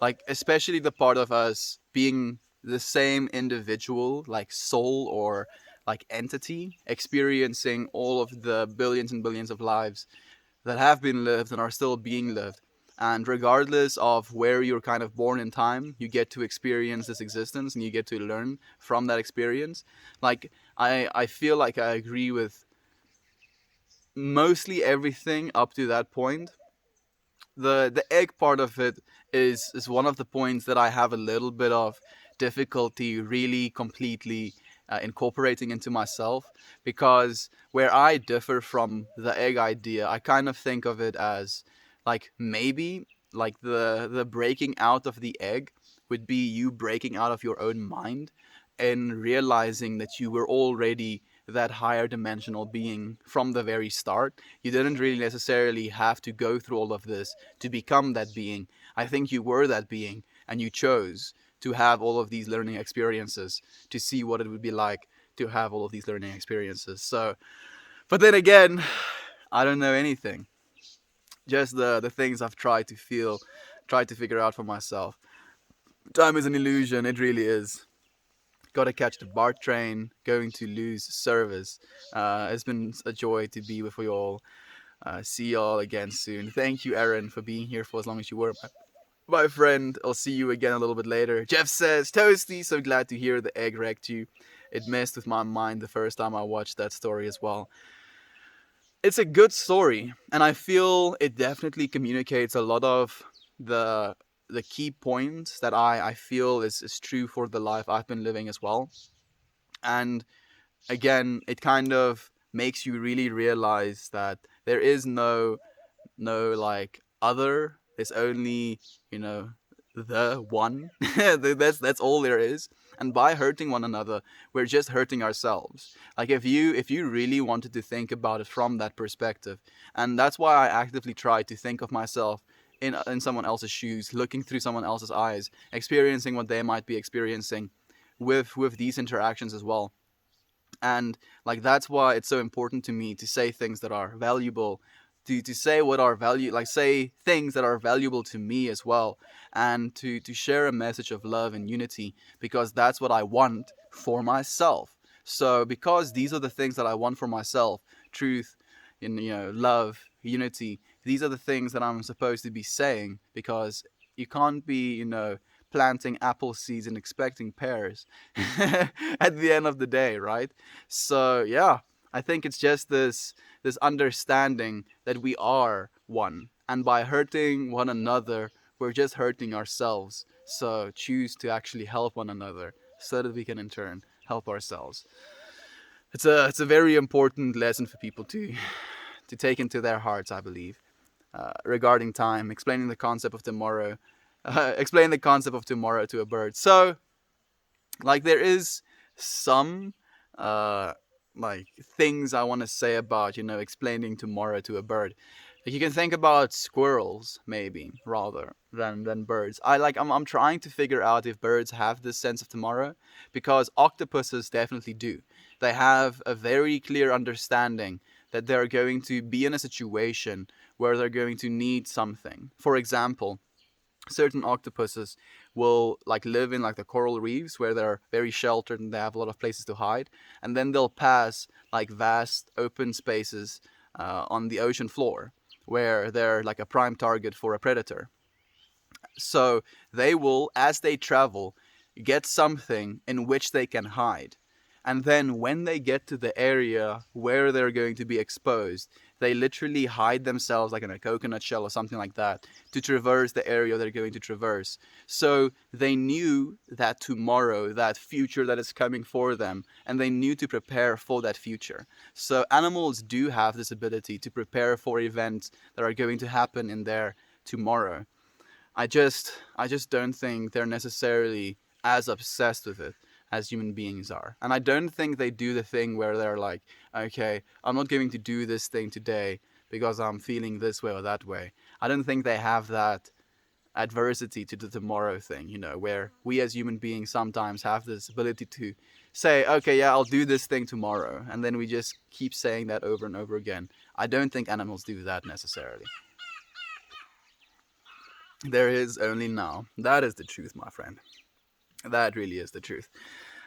like especially the part of us being the same individual, like soul or like entity, experiencing all of the billions and billions of lives that have been lived and are still being lived. And regardless of where you're kind of born in time, you get to experience this existence and you get to learn from that experience. Like, I feel like I agree with mostly everything up to that point. The egg part of it is one of the points that I have a little bit of difficulty really completely incorporating into myself, because where I differ from the egg idea, I kind of think of it as like maybe like the breaking out of the egg would be you breaking out of your own mind and realizing that you were already that higher dimensional being from the very start. You didn't really necessarily have to go through all of this to become that being. I think you were that being and you chose to have all of these learning experiences to see what it would be like to have all of these learning experiences. So, but then again, I don't know anything. Just the things I've tried to feel, tried to figure out for myself. Time is an illusion, it really is. Gotta catch the BART train, going to lose service. It's been a joy to be with you all. See y'all again soon. Thank you, Aaron, for being here for as long as you were, my friend. I'll see you again a little bit later. Jeff says, Toasty, so glad to hear the egg wrecked you. It messed with my mind the first time I watched that story as well. It's a good story, and I feel it definitely communicates a lot of the the key points that I feel is true for the life I've been living as well. And again, it kind of makes you really realize that there is no like other. There's only, you know, the one. That's all there is. And by hurting one another, we're just hurting ourselves. Like if you really wanted to think about it from that perspective, and that's why I actively try to think of myself in someone else's shoes, looking through someone else's eyes, experiencing what they might be experiencing with these interactions as well. And like that's why it's so important to me to say things that are valuable, to say what are value, like say things that are valuable to me as well, and to share a message of love and unity, because that's what I want for myself. So because these are the things that I want for myself, truth, and love, unity, these are the things that I'm supposed to be saying, because you can't be planting apple seeds and expecting pears at the end of the day, right? So yeah, I think it's just this understanding that we are one, and by hurting one another, we're just hurting ourselves. So choose to actually help one another so that we can in turn help ourselves. It's a very important lesson for people to take into their hearts, I believe. Regarding time, explaining the concept of tomorrow, explain the concept of tomorrow to a bird. So, like, there is some uh, like things I want to say about explaining tomorrow to a bird. Like, you can think about squirrels maybe rather than birds. I'm trying to figure out if birds have this sense of tomorrow, because octopuses definitely do. They have a very clear understanding that they're going to be in a situation where they're going to need something. For example, certain octopuses will like live in like the coral reefs where they're very sheltered and they have a lot of places to hide, and then they'll pass like vast open spaces on the ocean floor where they're like a prime target for a predator. So they will, as they travel, get something in which they can hide. And then when they get to the area where they're going to be exposed, they literally hide themselves like in a coconut shell or something like that to traverse the area they're going to traverse. So they knew that tomorrow, that future that is coming for them, and they knew to prepare for that future. So animals do have this ability to prepare for events that are going to happen in their tomorrow. I just don't think they're necessarily as obsessed with it as human beings are. And I don't think they do the thing where they're like, okay, I'm not going to do this thing today because I'm feeling this way or that way. I don't think they have that adversity to the tomorrow thing, where we as human beings sometimes have this ability to say, okay, yeah, I'll do this thing tomorrow. And then we just keep saying that over and over again. I don't think animals do that necessarily. There is only now. That is the truth, my friend. That really is the truth.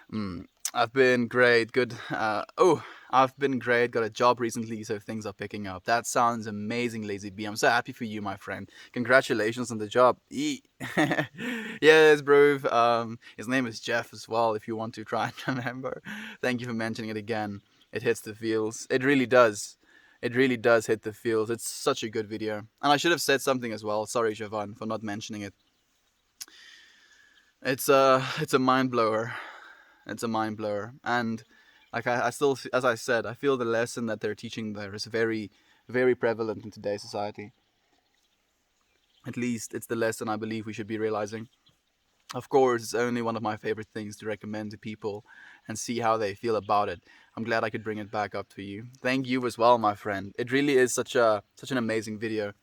Mm. I've been great. Good. I've been great. Got a job recently, so things are picking up. That sounds amazing, Lazy B. I'm so happy for you, my friend. Congratulations on the job. Yes, bro. His name is Jeff as well, if you want to try and remember. Thank you for mentioning it again. It hits the feels. It really does. It really does hit the feels. It's such a good video. And I should have said something as well. Sorry, Javan, for not mentioning it. It's a mind blower. It's a mind blower. And like I still, as I said, I feel the lesson that they're teaching there is very, very prevalent in today's society. At least it's the lesson I believe we should be realizing. Of course, it's only one of my favorite things to recommend to people and see how they feel about it. I'm glad I could bring it back up to you. Thank you as well, my friend. It really is such an amazing video.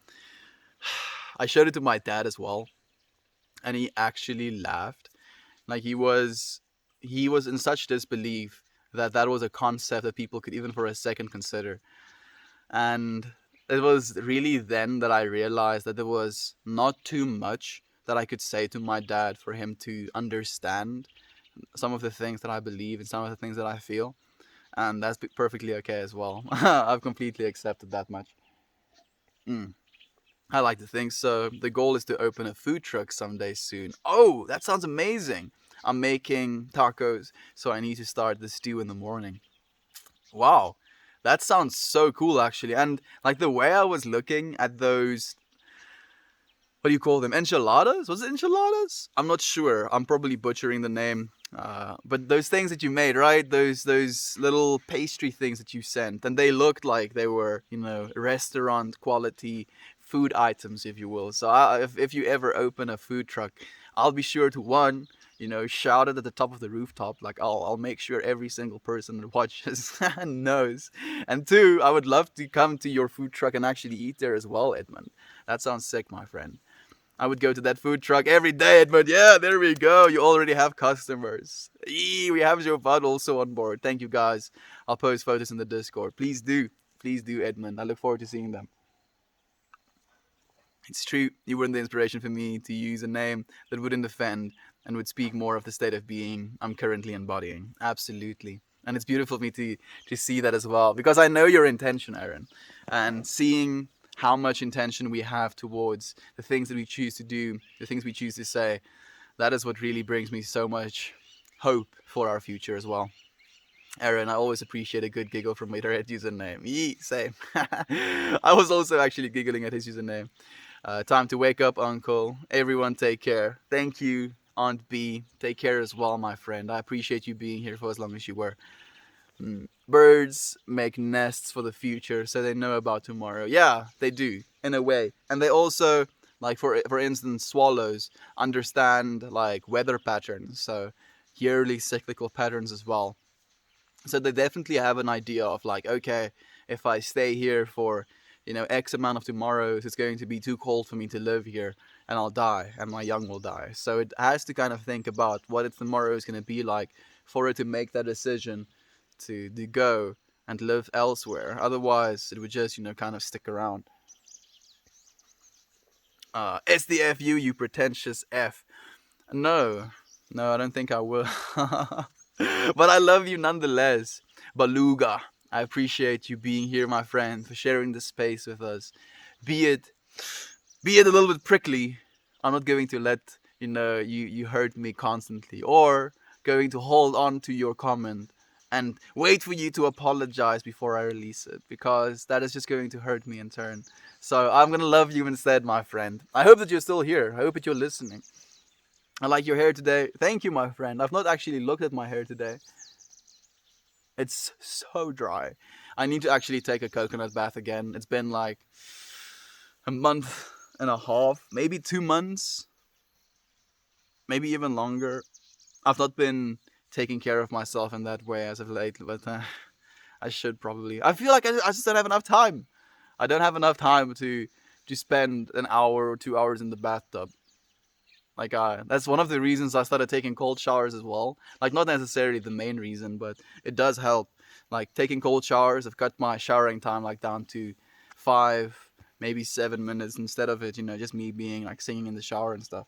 I showed it to my dad as well, and he actually laughed. Like he was in such disbelief that that was a concept that people could even for a second consider. And it was really then that I realized that there was not too much that I could say to my dad for him to understand some of the things that I believe and some of the things that I feel, and that's perfectly okay as well. I've completely accepted that much. Mm. I like to think so. The goal is to open a food truck someday soon. Oh, that sounds amazing. I'm making tacos, so I need to start the stew in the morning. Wow. That sounds so cool actually. And like the way I was looking at those, what do you call them? Enchiladas? Was it enchiladas? I'm not sure. I'm probably butchering the name. But those things that you made, right? Those little pastry things that you sent, and they looked like they were, restaurant quality food items, if you will. So if you ever open a food truck, I'll be sure to one, shout it at the top of the rooftop. Like I'll make sure every single person that watches knows. And two, I would love to come to your food truck and actually eat there as well, Edmund. That sounds sick, my friend. I would go to that food truck every day, but yeah, there we go. You already have customers. We have Joe Bud also on board. Thank you guys. I'll post photos in the Discord. Please do. Please do, Edmund. I look forward to seeing them. It's true, you were the inspiration for me to use a name that wouldn't offend and would speak more of the state of being I'm currently embodying. Absolutely. And it's beautiful for me to see that as well, because I know your intention, Aaron. And seeing how much intention we have towards the things that we choose to do, the things we choose to say, that is what really brings me so much hope for our future as well. Aaron, I always appreciate a good giggle from my red username. Yee, same. I was also actually giggling at his username. Time to wake up, Uncle. Everyone take care. Thank you, Aunt B. Take care as well, my friend. I appreciate you being here for as long as you were. Birds make nests for the future, so they know about tomorrow. Yeah, they do, in a way. And they also, like for instance, swallows understand like weather patterns, so yearly cyclical patterns as well. So they definitely have an idea of like, okay, if I stay here for X amount of tomorrows, it's going to be too cold for me to live here, and I'll die, and my young will die. So it has to kind of think about what its tomorrow is going to be like for it to make that decision to go and live elsewhere. Otherwise, it would just kind of stick around. SDFU, you pretentious F. No, I don't think I will. But I love you nonetheless. Beluga, I appreciate you being here, my friend, for sharing this space with us. Be it a little bit prickly, I'm not going to let you hurt me constantly, or going to hold on to your comment and wait for you to apologize before I release it, because that is just going to hurt me in turn. So I'm gonna love you instead, my friend. I hope that you're still here. I hope that you're listening. I like your hair today. Thank you, my friend. I've not actually looked at my hair today. It's so dry. I need to actually take a coconut bath again. It's been like a month and a half, maybe 2 months, maybe even longer. I've not been taking care of myself in that way as of late, but I should probably. I feel like I just don't have enough time. I don't have enough time to spend an hour or 2 hours in the bathtub. Like that's one of the reasons I started taking cold showers as well. Like not necessarily the main reason, but it does help. Like taking cold showers, I've cut my showering time like down to 5, maybe 7 minutes instead of it, just me being like singing in the shower and stuff.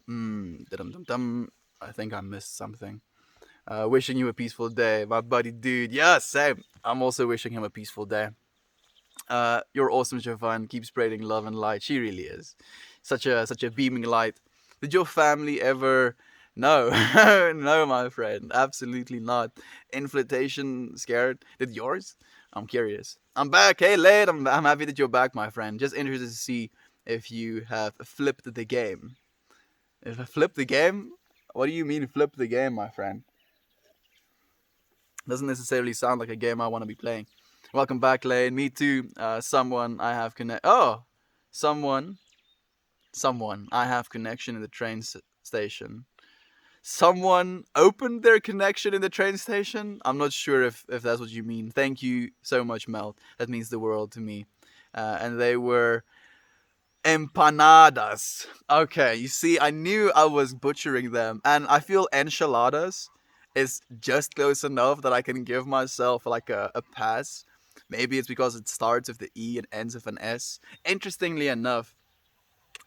I think I missed something. Wishing you a peaceful day, my buddy dude. Yeah, same. I'm also wishing him a peaceful day. You're awesome, Jovan. Keep spreading love and light. She really is such a beaming light. Did your family ever? No, no, my friend. Absolutely not. Inflation scared. Did yours? I'm curious. I'm back. Hey, late. I'm happy that you're back, my friend. Just interested to see if you have flipped the game. If I flip the game? What do you mean flip the game, my friend? Doesn't necessarily sound like a game I want to be playing. Welcome back, Lane. Me too. Someone I have connect. Oh, someone I have connection in the train station. Someone opened their connection in the train station. I'm not sure if that's what you mean. Thank you so much, Mel. That means the world to me. And they were empanadas. Okay, you see, I knew I was butchering them, and I feel enchiladas is just close enough that I can give myself like a pass. Maybe it's because it starts with the E and ends with an S. Interestingly enough,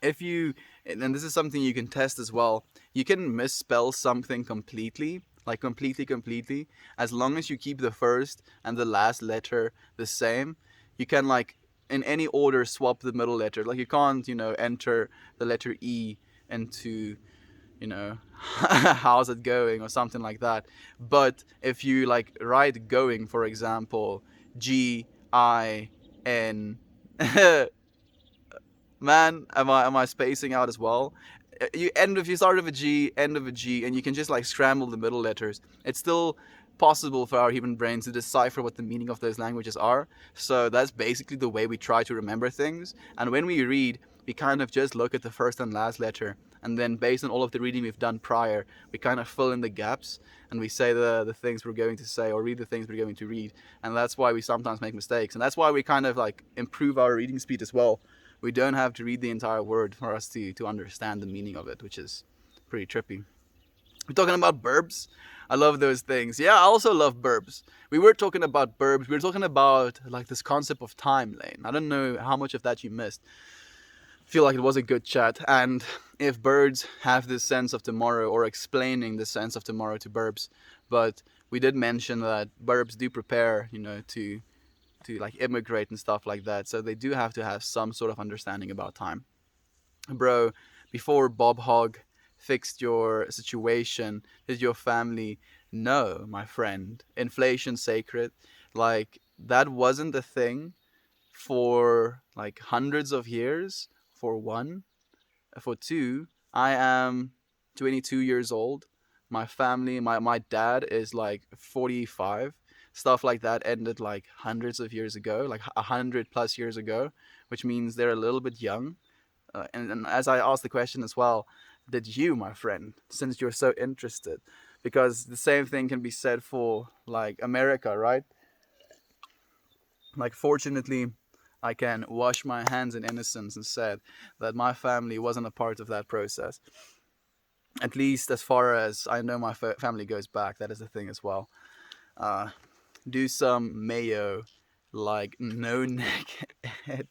if you, and this is something you can test as well, you can misspell something completely, like completely, as long as you keep the first and the last letter the same. You can, like, in any order, swap the middle letter. Like, you can't, enter the letter E into, how's it going or something like that. But if you, like, write going, for example, Gin, man, am I spacing out as well? If you start with a G, end of a G, and you can just, like, scramble the middle letters. It's still possible for our human brains to decipher what the meaning of those languages are. So that's basically the way we try to remember things. And when we read, we kind of just look at the first and last letter, and then based on all of the reading we've done prior, we kind of fill in the gaps, and we say the things we're going to say, or read the things we're going to read. And that's why we sometimes make mistakes, and that's why we kind of, like, improve our reading speed as well. We don't have to read the entire word for us to understand the meaning of it, which is pretty trippy. We're talking about burps. I love those things. Yeah, I also love burps. We were talking about burps. We were talking about, like, this concept of time, Lane. I don't know how much of that you missed. I feel like it was a good chat. And if birds have this sense of tomorrow, or explaining the sense of tomorrow to burps, but we did mention that burps do prepare, to like immigrate and stuff like that. So they do have to have some sort of understanding about time. Bro, before Bob Hogg fixed your situation, did your family know, my friend? Inflation sacred. Like, that wasn't a thing for, like, hundreds of years, for one. For two, I am 22 years old. My family, my dad is, like, 45. Stuff like that ended, like, hundreds of years ago, like 100+ years ago, which means they're a little bit young. And as I asked the question as well, did you, my friend, since you're so interested, because the same thing can be said for, like, America, right? Like, fortunately, I can wash my hands in innocence and said that my family wasn't a part of that process. At least as far as I know, my family goes back. That is the thing as well. Do some mayo, like, no neck head.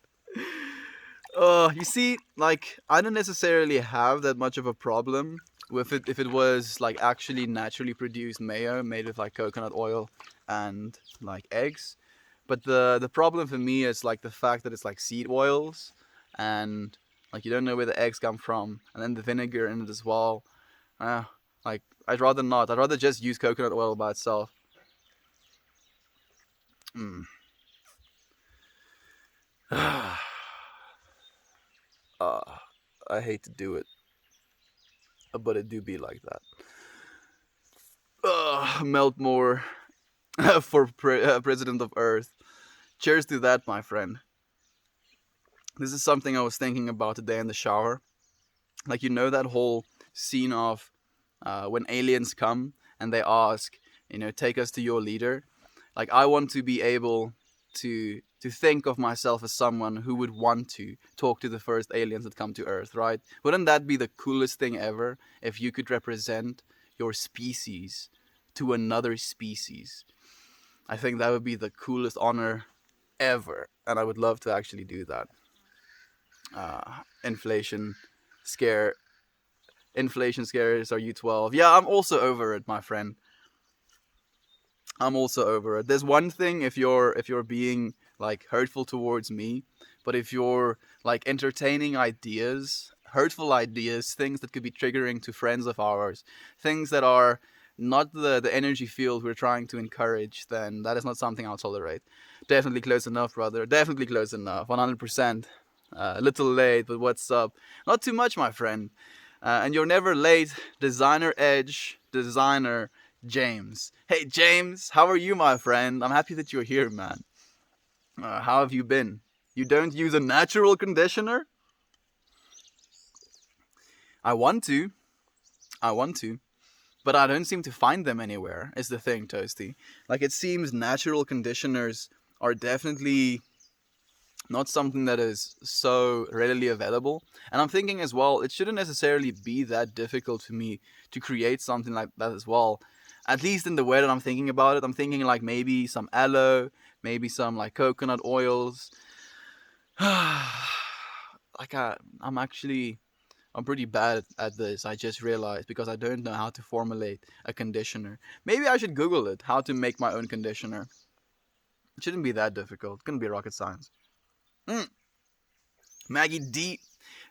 Oh, you see, like, I don't necessarily have that much of a problem with it if it was, like, actually naturally produced mayo made with, like, coconut oil and, like, eggs. But the problem for me is, like, the fact that it's, like, seed oils, and, like, you don't know where the eggs come from, and then the vinegar in it as well. Like, I'd rather not. I'd rather just use coconut oil by itself. Mm. I hate to do it, but it do be like that. Melt more for President of Earth. Cheers to that, my friend. This is something I was thinking about today in the shower. Like, that whole scene of when aliens come and they ask, take us to your leader. Like, I want to be able to think of myself as someone who would want to talk to the first aliens that come to Earth, right? Wouldn't that be the coolest thing ever, if you could represent your species to another species? I think that would be the coolest honor ever, and I would love to actually do that. Inflation scare. Inflation scares are you 12? Yeah, I'm also over it, my friend. I'm also over it. There's one thing if you're being, like, hurtful towards me, but if you're, like, entertaining ideas, hurtful ideas, things that could be triggering to friends of ours, things that are not the energy field we're trying to encourage, then that is not something I'll tolerate. Definitely close enough, brother. Definitely close enough. 100%. A little late, but what's up? Not too much, my friend. And you're never late, designer Edge, designer James. Hey, James, how are you, my friend? I'm happy that you're here, man. How have you been? You don't use a natural conditioner? I want to. But I don't seem to find them anywhere, is the thing, Toasty. Like, it seems natural conditioners are definitely not something that is so readily available. And I'm thinking as well, it shouldn't necessarily be that difficult for me to create something like that as well. At least in the way that I'm thinking about it, I'm thinking, like, maybe some aloe, maybe some, like, coconut oils. like I'm pretty bad at this. I just realized because I don't know how to formulate a conditioner. Maybe I should Google it. How to make my own conditioner. It shouldn't be that difficult. It couldn't be rocket science. Mm. Maggie D.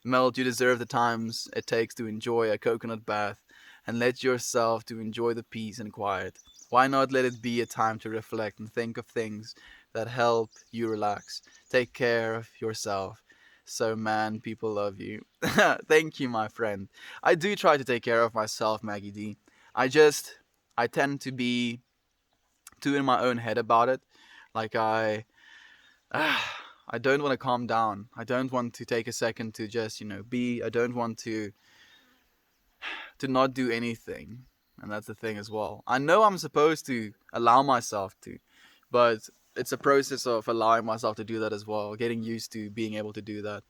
Melt, you deserve the times it takes to enjoy a coconut bath and let yourself to enjoy the peace and quiet. Why not let it be a time to reflect and think of things that help you relax? Take care of yourself. So, man, people love you. Thank you, my friend. I do try to take care of myself, Maggie D. I tend to be too in my own head about it. Like, I don't want to calm down. I don't want to take a second to just, be. I don't want to not do anything. And that's the thing as well. I know I'm supposed to allow myself to, but it's a process of allowing myself to do that as well. Getting used to being able to do that.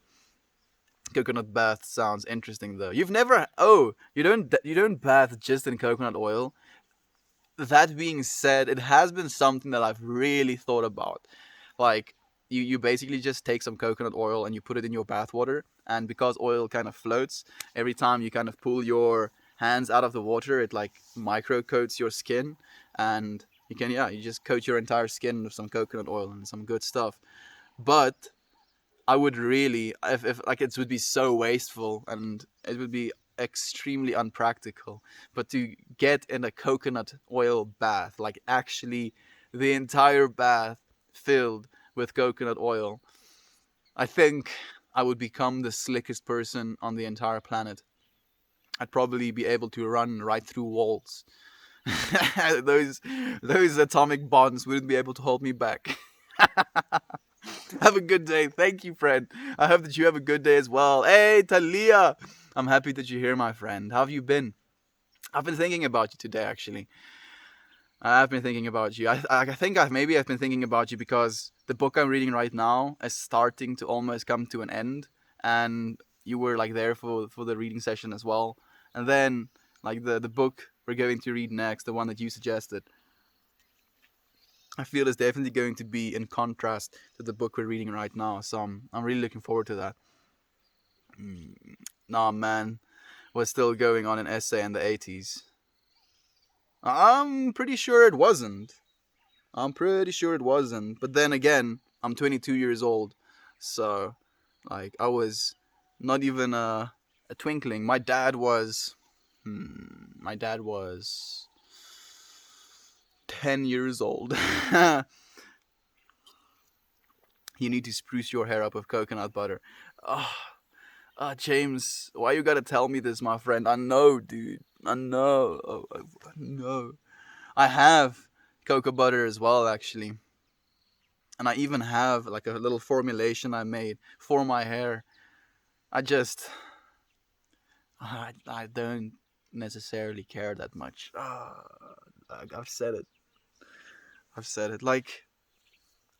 Coconut bath sounds interesting though. You've never you don't bath just in coconut oil. That being said, it has been something that I've really thought about. Like you basically just take some coconut oil and you put it in your bath water, and because oil kind of floats, every time you kind of pull your hands out of the water, it like micro coats your skin, and you just coat your entire skin with some coconut oil and some good stuff. But I would really, if like it would be so wasteful and it would be extremely unpractical. But to get in a coconut oil bath, like actually the entire bath filled with coconut oil, I think I would become the slickest person on the entire planet. I'd probably be able to run right through walls. those those atomic bonds wouldn't be able to hold me back. Have a good day. Thank you, friend. I hope that you have a good day as well. Hey, Talia. I'm happy that you're here, my friend. How have you been? I've been thinking about you today, actually. I've been thinking about you. I think I've been thinking about you because the book I'm reading right now is starting to almost come to an end, and you were like there for the reading session as well. And then like the book we're going to read next, the one that you suggested, I feel is definitely going to be in contrast to the book we're reading right now. So I'm really looking forward to that. Nah, man, was still going on in essay in the 80s. I'm pretty sure it wasn't. I'm pretty sure it wasn't. But then again, I'm 22 years old, so like I was not even a twinkling. My dad was. My dad was 10 years old. You need to spruce your hair up with coconut butter. Oh, James, why you gotta tell me this, my friend? I know, dude. I know. Oh, I know. I have cocoa butter as well, actually. And I even have like a little formulation I made for my hair. I just. I don't necessarily care that much. I've said it. I've said it. Like,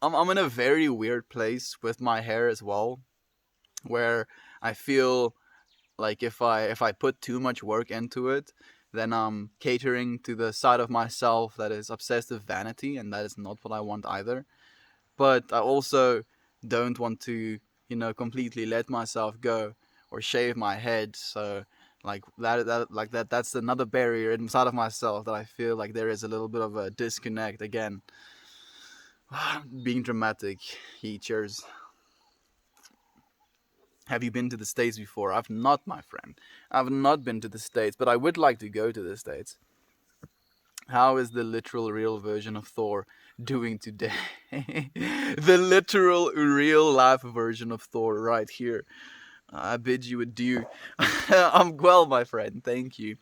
I'm in a very weird place with my hair as well, where I feel like if I put too much work into it, then I'm catering to the side of myself that is obsessed with vanity, and that is not what I want either. But I also don't want to, completely let myself go or shave my head. So like that's another barrier inside of myself that I feel like there is a little bit of a disconnect again. Being dramatic, he cheers. Have you been to the States before? I've not, my friend. I've not been to the States, but I would like to go to the States. How is the literal real version of Thor doing today? The literal real life version of Thor right here. I bid you adieu. I'm well, my friend. Thank you.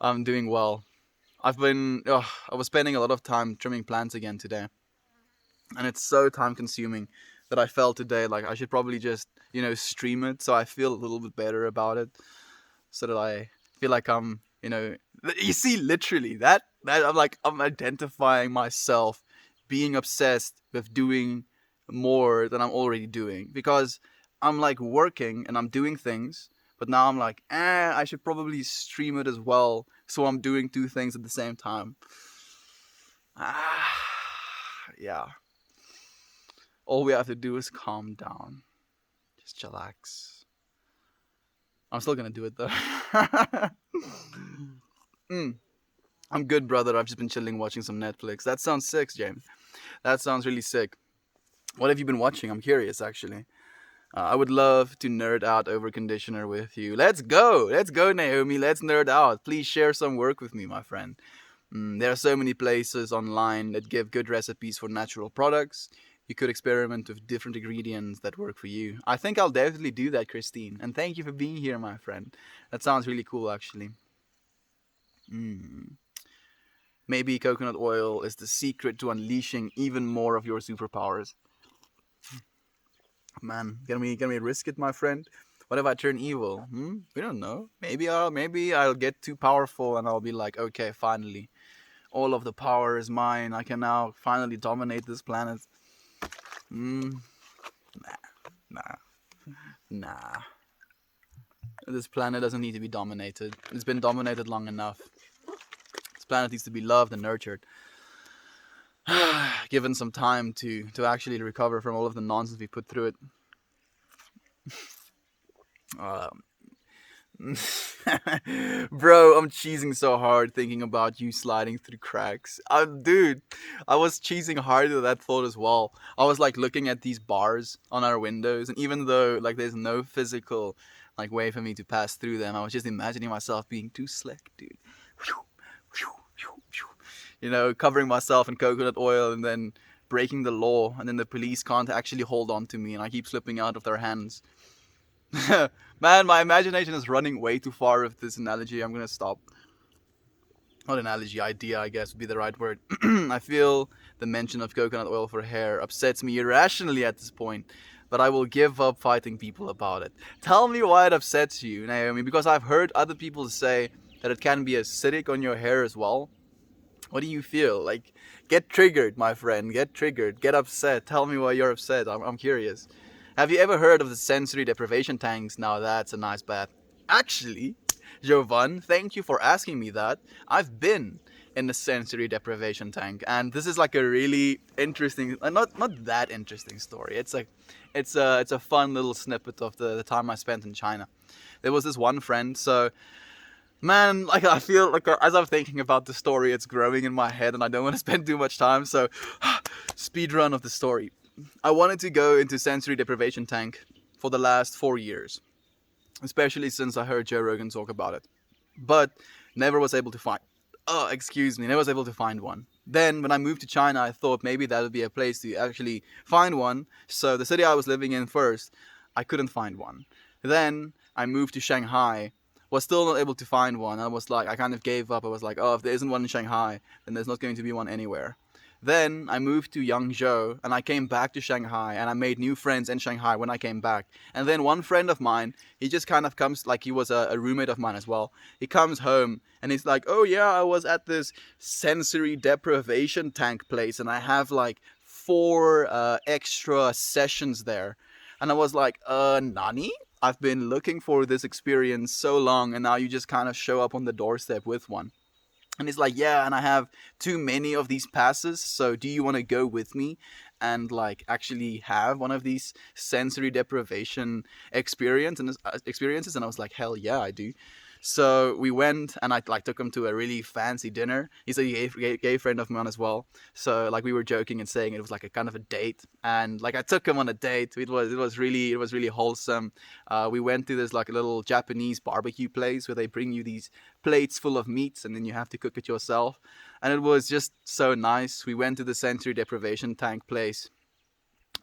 I'm doing well. I was spending a lot of time trimming plants again today, and it's so time consuming that I felt today like I should probably just stream it so I feel a little bit better about it, so that I feel like you see, literally that I'm identifying myself being obsessed with doing more than I'm already doing, because I'm like working and I'm doing things, but now I'm like, I should probably stream it as well, so I'm doing two things at the same time. Yeah. All we have to do is calm down. Just chillax. I'm still gonna do it though. Mm, I'm good, brother. I've just been chilling, watching some Netflix. That sounds sick, James. That sounds really sick. What have you been watching? I'm curious, actually. I would love to nerd out over conditioner with you. Let's go. Let's go, Naomi. Let's nerd out. Please share some work with me, my friend. There are so many places online that give good recipes for natural products. You could experiment with different ingredients that work for you. I think I'll definitely do that, Christine. And thank you for being here, my friend. That sounds really cool, actually. Mm. Maybe coconut oil is the secret to unleashing even more of your superpowers. Man, can we risk it, my friend? What if I turn evil? We don't know. Maybe I'll get too powerful and I'll be like, okay, finally, all of the power is mine. I can now finally dominate this planet. Hmm. Nah. Nah. This planet doesn't need to be dominated. It's been dominated long enough. This planet needs to be loved and nurtured. Given some time to actually recover from all of the nonsense we put through it. Um, Bro, I'm cheesing so hard thinking about you sliding through cracks. Dude, I was cheesing hard at that thought as well. I was like looking at these bars on our windows, and even though like there's no physical like way for me to pass through them, I was just imagining myself being too slick, dude. You know, covering myself in coconut oil and then breaking the law, and then the police can't actually hold on to me, and I keep slipping out of their hands. Man, my imagination is running way too far with this analogy. I'm gonna stop. Not analogy, idea, I guess would be the right word. I feel the mention of coconut oil for hair upsets me irrationally at this point, but I will give up fighting people about it. Tell me why it upsets you, Naomi, because I've heard other people say that it can be acidic on your hair as well. What do you feel? Like, get triggered, my friend. Get triggered. Get upset. Tell me why you're upset. I'm curious. Have you ever heard of the sensory deprivation tanks? Now that's a nice bath. Actually, Jovan, thank you for asking me that. I've been in the sensory deprivation tank, and this is like a really interesting, not that interesting story. It's a fun little snippet of the time I spent in China. There was this one friend, so man, like I feel like as I'm thinking about the story, it's growing in my head, and I don't want to spend too much time. So, speed run of the story. I wanted to go into sensory deprivation tank for the last 4 years, especially since I heard Joe Rogan talk about it, but never was able to find. Oh, excuse me, never was able to find one. Then, when I moved to China, I thought maybe that would be a place to actually find one. So the city I was living in first, I couldn't find one. Then I moved to Shanghai, was still not able to find one. I was like, I kind of gave up. I was like, oh, if there isn't one in Shanghai, then there's not going to be one anywhere. Then I moved to Yangzhou and I came back to Shanghai and I made new friends in Shanghai when I came back. And then one friend of mine, he just kind of comes, like he was a roommate of mine as well. He comes home and he's like, oh yeah, I was at this sensory deprivation tank place and I have like 4 extra sessions there. And I was like, Nani? I've been looking for this experience so long and now you just kind of show up on the doorstep with one. And he's like, yeah, and I have too many of these passes, so do you want to go with me and like actually have one of these sensory deprivation experiences? And I was like, hell yeah, I do. So we went and I like took him to a really fancy dinner. He's a gay friend of mine as well. So like we were joking and saying it was like a kind of a date, and like I took him on a date. It was really wholesome. We went to this like a little Japanese barbecue place where they bring you these plates full of meats and then you have to cook it yourself, and it was just so nice. We went to the sensory deprivation tank place,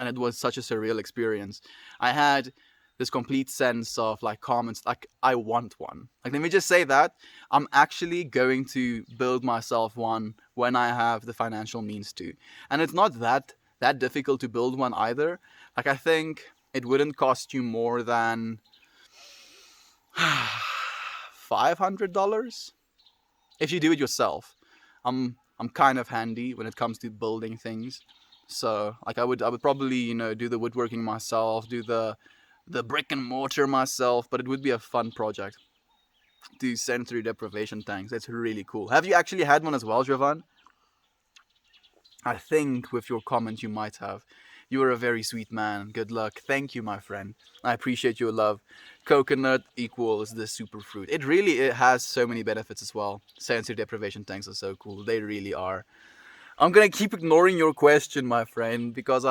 and it was such a surreal experience. I had this complete sense of like calm and like I want one. Like let me just say that I'm actually going to build myself one when I have the financial means to. And it's not that difficult to build one either. Like I think it wouldn't cost you more than $500 if you do it yourself. I'm kind of handy when it comes to building things. So like I would probably, do the woodworking myself, do the brick and mortar myself, but it would be a fun project. Do sensory deprivation tanks. That's really cool. Have you actually had one as well, Jovan? I think with your comment you might have. You are a very sweet man. Good luck. Thank you, my friend. I appreciate your love. Coconut equals the superfruit. It has so many benefits as well. Sensory deprivation tanks are so cool. They really are. I'm gonna keep ignoring your question, my friend, because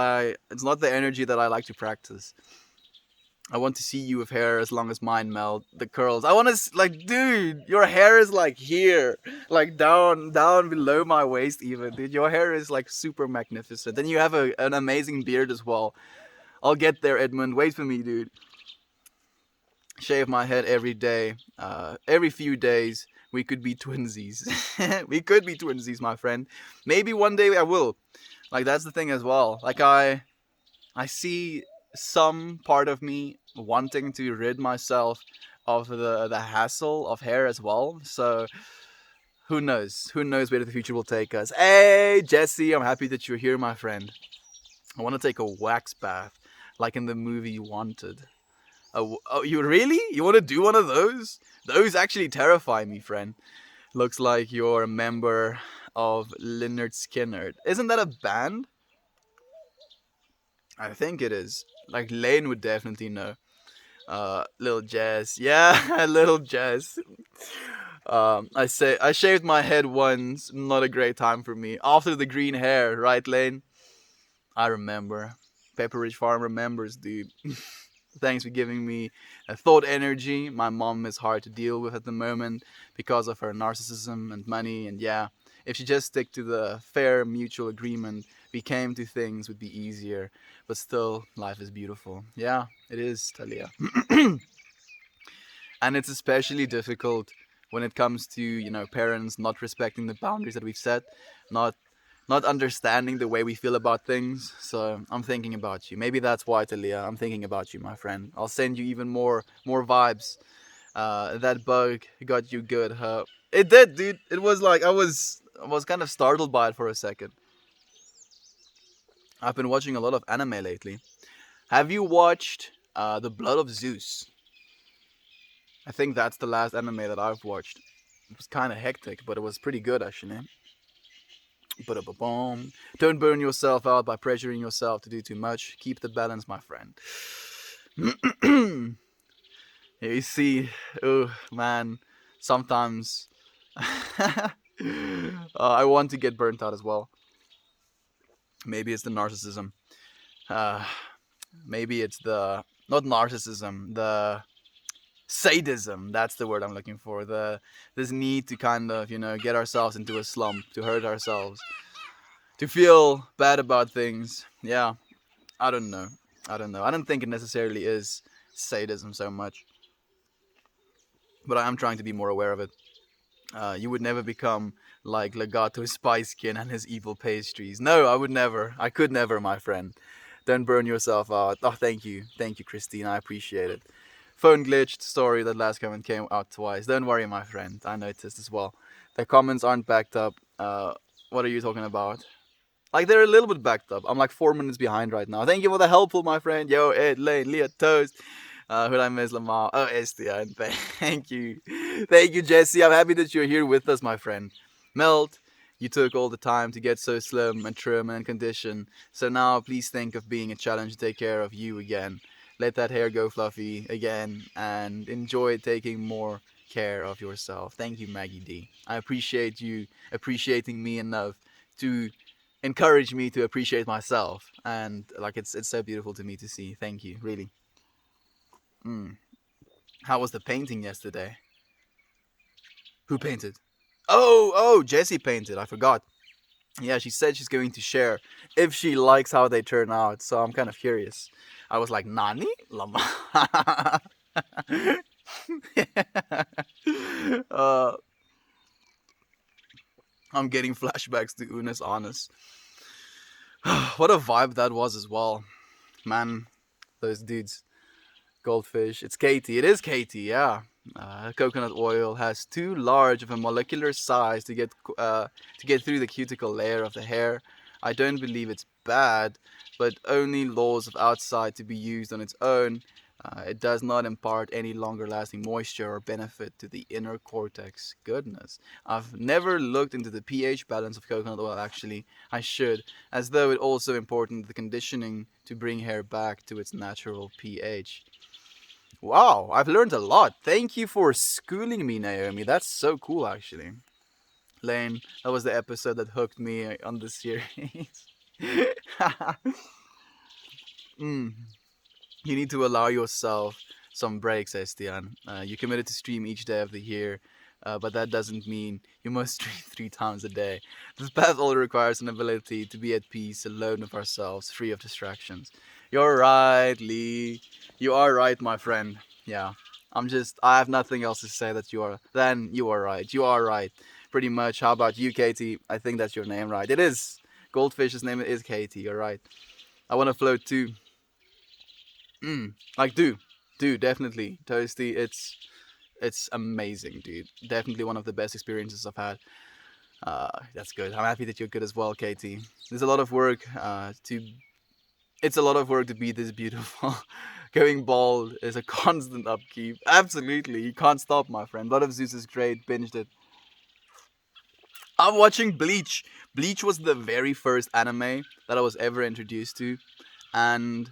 it's not the energy that I like to practice. I want to see you with hair as long as mine, Mel. The curls. I want to like, dude, your hair is like here, like down below my waist, even, dude. Your hair is like super magnificent. Then you have an amazing beard as well. I'll get there, Edmund. Wait for me, dude. Shave my head every day. Every few days, we could be twinsies. We could be twinsies, my friend. Maybe one day I will. Like that's the thing as well. Like I see some part of me wanting to rid myself of the hassle of hair as well. So who knows? Who knows where the future will take us? Hey, Jesse, I'm happy that you're here, my friend. I want to take a wax bath, like in the movie Wanted. Oh, you really? You want to do one of those? Those actually terrify me, friend. Looks like you're a member of Lynyrd Skynyrd. Isn't that a band? I think it is. Like Lane would definitely know. Little Jess, yeah, little Jess. I shaved my head once. Not a great time for me. After the green hair, right, Lane? I remember. Pepperidge Farm remembers, dude. Thanks for giving me a thought energy. My mom is hard to deal with at the moment because of her narcissism and money. And yeah, if she just stick to the fair mutual agreement, we came to things would be easier. But still, life is beautiful. Yeah, it is, Talia. And it's especially difficult when it comes to parents not respecting the boundaries that we've set, not not understanding the way we feel about things. So I'm thinking about you. Maybe that's why, Talia, I'm thinking about you, my friend. I'll send you even more vibes. That bug got you good, huh? It did, dude. It was like I was kind of startled by it for a second. I've been watching a lot of anime lately. Have you watched The Blood of Zeus? I think that's the last anime that I've watched. It was kind of hectic, but it was pretty good actually. Ba-da-ba-boom. Don't burn yourself out by pressuring yourself to do too much. Keep the balance, my friend. You see, oh man, sometimes I want to get burnt out as well. Maybe it's the narcissism. Uh, Maybe it's the not narcissism, the sadism. That's the word I'm looking for. The this need to kind of get ourselves into a slump, to hurt ourselves, to feel bad about things. Yeah, I don't know. I don't know. I don't think it necessarily is sadism so much, but I am trying to be more aware of it. You would never become like Legato Spiceskin and his evil pastries. No, I would never. I could never, my friend. Don't burn yourself out. Oh, thank you. Thank you, Christine. I appreciate it. Phone glitched. Sorry that last comment came out twice. Don't worry, my friend. I noticed as well. The comments aren't backed up. What are you talking about? Like, they're a little bit backed up. I'm like 4 minutes behind right now. Thank you for the helpful, my friend. Yo, Ed, Lane, Leah, Toast. Who I miss, Lamar? Oh, Estian. Thank you. Thank you, Jesse. I'm happy that you're here with us, my friend. Melt, you took all the time to get so slim and trim and conditioned. So now please think of being a challenge to take care of you again. Let that hair go fluffy again and enjoy taking more care of yourself. Thank you, Maggie D. I appreciate you appreciating me enough to encourage me to appreciate myself. And like it's so beautiful to me to see. Thank you, really. Mm. How was the painting yesterday? Who painted? Oh, Jessie painted. I forgot. Yeah, she said she's going to share if she likes how they turn out. So I'm kind of curious. I was like, Nani? Lama. uh, I'm getting flashbacks to Unis Honest. What a vibe that was as well. Man, those dudes. Goldfish. It's Katie. It is Katie, yeah. Coconut oil has too large of a molecular size to get through the cuticle layer of the hair. I don't believe it's bad, but only laws of outside to be used on its own. It does not impart any longer lasting moisture or benefit to the inner cortex. Goodness. I've never looked into the pH balance of coconut oil, actually. I should, as though it also important the conditioning to bring hair back to its natural pH. Wow, I've learned a lot. Thank you for schooling me, Naomi. That's so cool, actually. Lane, that was the episode that hooked me on the series. mm. You need to allow yourself some breaks, Estian. You committed to stream each day of the year, but that doesn't mean you must stream 3 times a day. This path only requires an ability to be at peace, alone with ourselves, free of distractions. You're right, Lee. You are right, my friend. Yeah. I have nothing else to say than you are right. You are right. Pretty much. How about you, Katie? I think that's your name, right? It is. Goldfish's name is Katie. You're right. I want to float too. Like do definitely Toasty. It's amazing, dude. Definitely one of the best experiences I've had. That's good. I'm happy that you're good as well, Katie. There's a lot of work to. It's a lot of work to be this beautiful. Going bald is a constant upkeep. Absolutely, you can't stop, my friend. Blood of Zeus is great. Binged it. I'm watching Bleach. Bleach was the very first anime that I was ever introduced to, and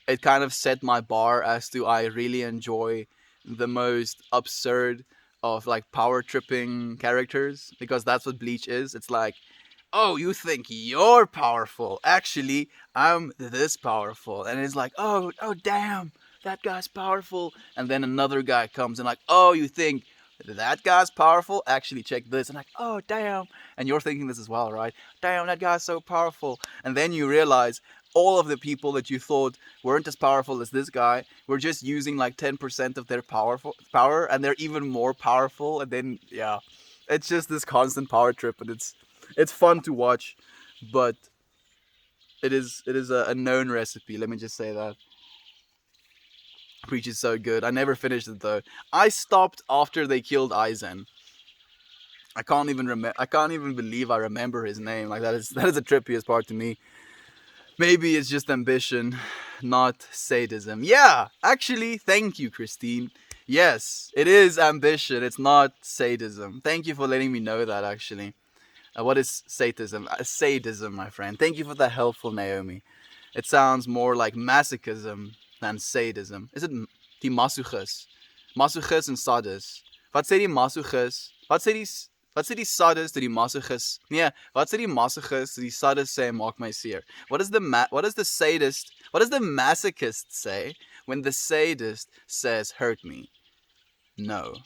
it kind of set my bar as to I really enjoy the most absurd of like power tripping characters, because that's what Bleach is. It's like, oh, you think you're powerful? Actually, I'm this powerful, and it's like, oh, damn, that guy's powerful, and then another guy comes and like, oh, you think that guy's powerful? Actually, check this, and like, oh, damn, and you're thinking this as well, right? Damn, that guy's so powerful, and then you realize all of the people that you thought weren't as powerful as this guy were just using like 10% of their power, and they're even more powerful, and then yeah, it's just this constant power trip, and it's fun to watch, but it is a known recipe. Let me just say that. Preach is so good. I never finished it though. I stopped after they killed Aizen. I can't even remember. I can't even believe I remember his name. Like that is the trippiest part to me. Maybe it's just ambition, not sadism. Yeah, actually, thank you, Christine. Yes, it is ambition. It's not sadism. Thank you for letting me know that. Actually, what is sadism? Sadism, my friend. Thank you for the helpful, Naomi. It sounds more like masochism than sadism. Is it die masochis? Masochis and sadis. Wat sê die masochis? Wat sê die sadis to die masochis? Nee, wat sê die masochis to die sadis sê maak my seer? What does the sadist, what does the masochist say when the sadist says hurt me? No.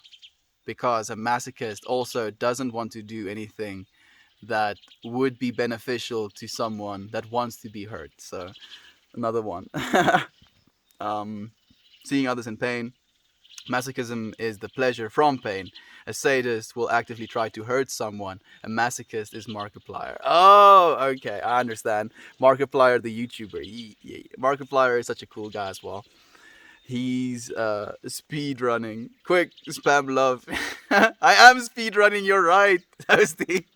Because a masochist also doesn't want to do anything that would be beneficial to someone that wants to be hurt. So, another one. Seeing others in pain. Masochism is the pleasure from pain. A sadist will actively try to hurt someone. A masochist is Markiplier. Oh, okay, I understand. Markiplier, the YouTuber. Markiplier is such a cool guy as well. He's speed running. Quick, spam love. I am speed running. You're right, Toasty.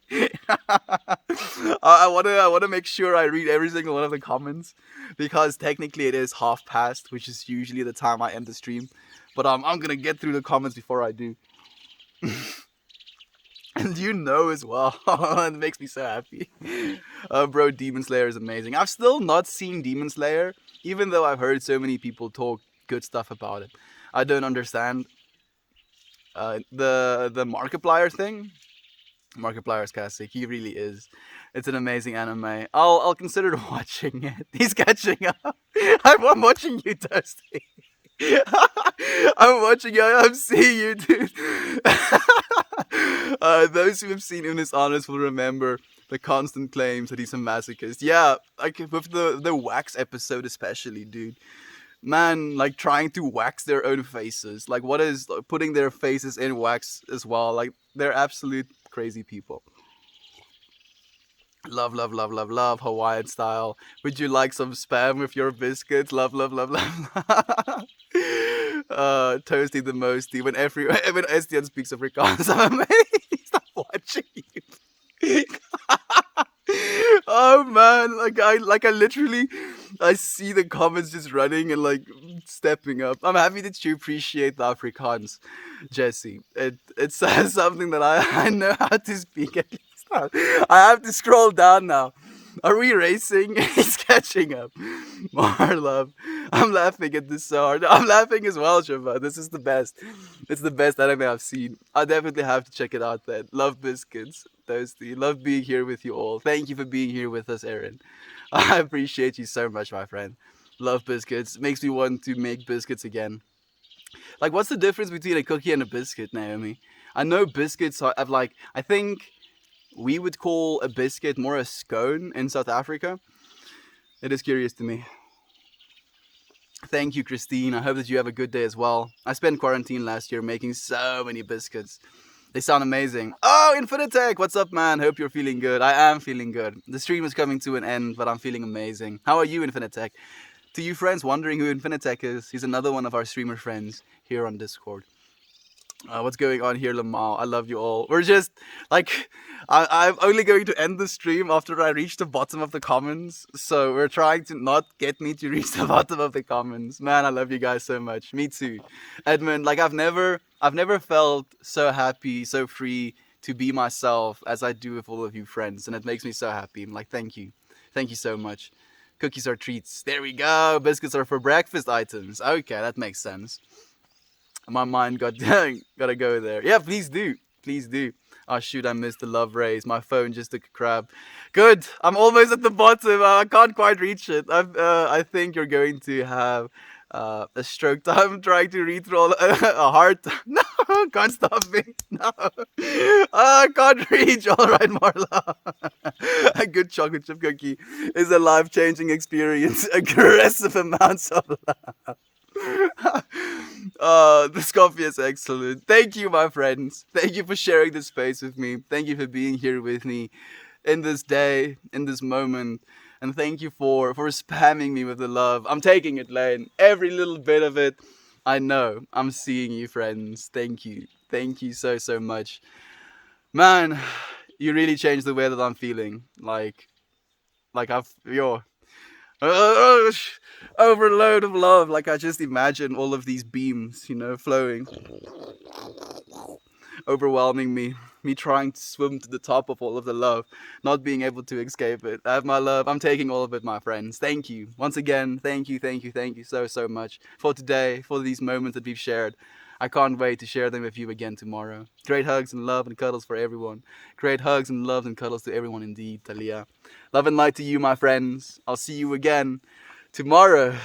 I wanna make sure I read every single one of the comments, because technically it is half past, which is usually the time I end the stream. But I'm gonna get through the comments before I do. And you know as well, it makes me so happy. Bro, Demon Slayer is amazing. I've still not seen Demon Slayer, even though I've heard so many people talk good stuff about it. I don't understand the Markiplier thing. Markiplier's classic. He really is. It's an amazing anime. I'll consider watching it. He's catching up. I'm watching you, Dusty. I'm watching you. I'm seeing you, dude. Those who have seen Unis Honest will remember the constant claims that he's a masochist. Yeah, like with the wax episode especially, dude. Man, like trying to wax their own faces. Like, what is putting their faces in wax as well? Like, they're absolute crazy people. Love, love, love, love, love, Hawaiian style. Would you like some spam with your biscuits? Love, love, love, love. Toasty the mosty. When Estienne speaks Afrikaans, I'm amazed. I'm watching you. Oh man, I literally, I see the comments just running and like stepping up. I'm happy that you appreciate the Afrikaans, Jesse. It's something that I know how to speak at least. I have to scroll down now. Are we racing? He's catching up. More love. I'm laughing at this so hard. I'm laughing as well, Shiva. This is the best. It's the best anime I've seen. I definitely have to check it out then. Love biscuits. Toasty. Love being here with you all. Thank you for being here with us, Aaron. I appreciate you so much, my friend. Love biscuits. Makes me want to make biscuits again. Like, what's the difference between a cookie and a biscuit, Naomi? I know biscuits have like, I think we would call a biscuit more a scone in South Africa. It is curious to me. Thank you, Christine. I hope that you have a good day as well. I spent quarantine last year making so many biscuits. They sound amazing. Oh, Infinitech! What's up, man? Hope you're feeling good. I am feeling good. The stream is coming to an end, but I'm feeling amazing. How are you, Infinitech? To you friends wondering who Infinitech is, he's another one of our streamer friends here on Discord. What's going on here, Lamau? I love you all. We're just like, I'm only going to end the stream after I reach the bottom of the comments. So we're trying to not get me to reach the bottom of the comments. Man, I love you guys so much. Me too, Edmund. Like I've never felt so happy, so free to be myself as I do with all of you friends, and it makes me so happy. I'm like, thank you so much. Cookies are treats. There we go. Biscuits are for breakfast items. Okay, that makes sense. My mind gotta go there. Yeah, please do. Please do. Oh shoot, I missed the love raise. My phone just took a crap. Good. I'm almost at the bottom. I can't quite reach it. I think you're going to have a stroke time trying to read through all a heart. No, can't stop me. No. I can't reach. All right, Marla. A good chocolate chip cookie is a life-changing experience. Aggressive amounts of love. This coffee is excellent. Thank you, my friends. Thank you for sharing this space with me. Thank you for being here with me in this day, in this moment. And thank you for spamming me with the love. I'm taking it, Lane. Every little bit of it. I know. I'm seeing you, friends. Thank you. Thank you so much. Man, you really changed the way that I'm feeling. Like overload of love. Like I just imagine all of these beams, flowing, overwhelming me trying to swim to the top of all of the love, not being able to escape it. I have my love. I'm taking all of it, my friends. Thank you once again. Thank you so much for today, for these moments that we've shared. I can't wait to share them with you again tomorrow. Great hugs and love and cuddles for everyone. Great hugs and love and cuddles to everyone indeed, Talia. Love and light to you, my friends. I'll see you again tomorrow.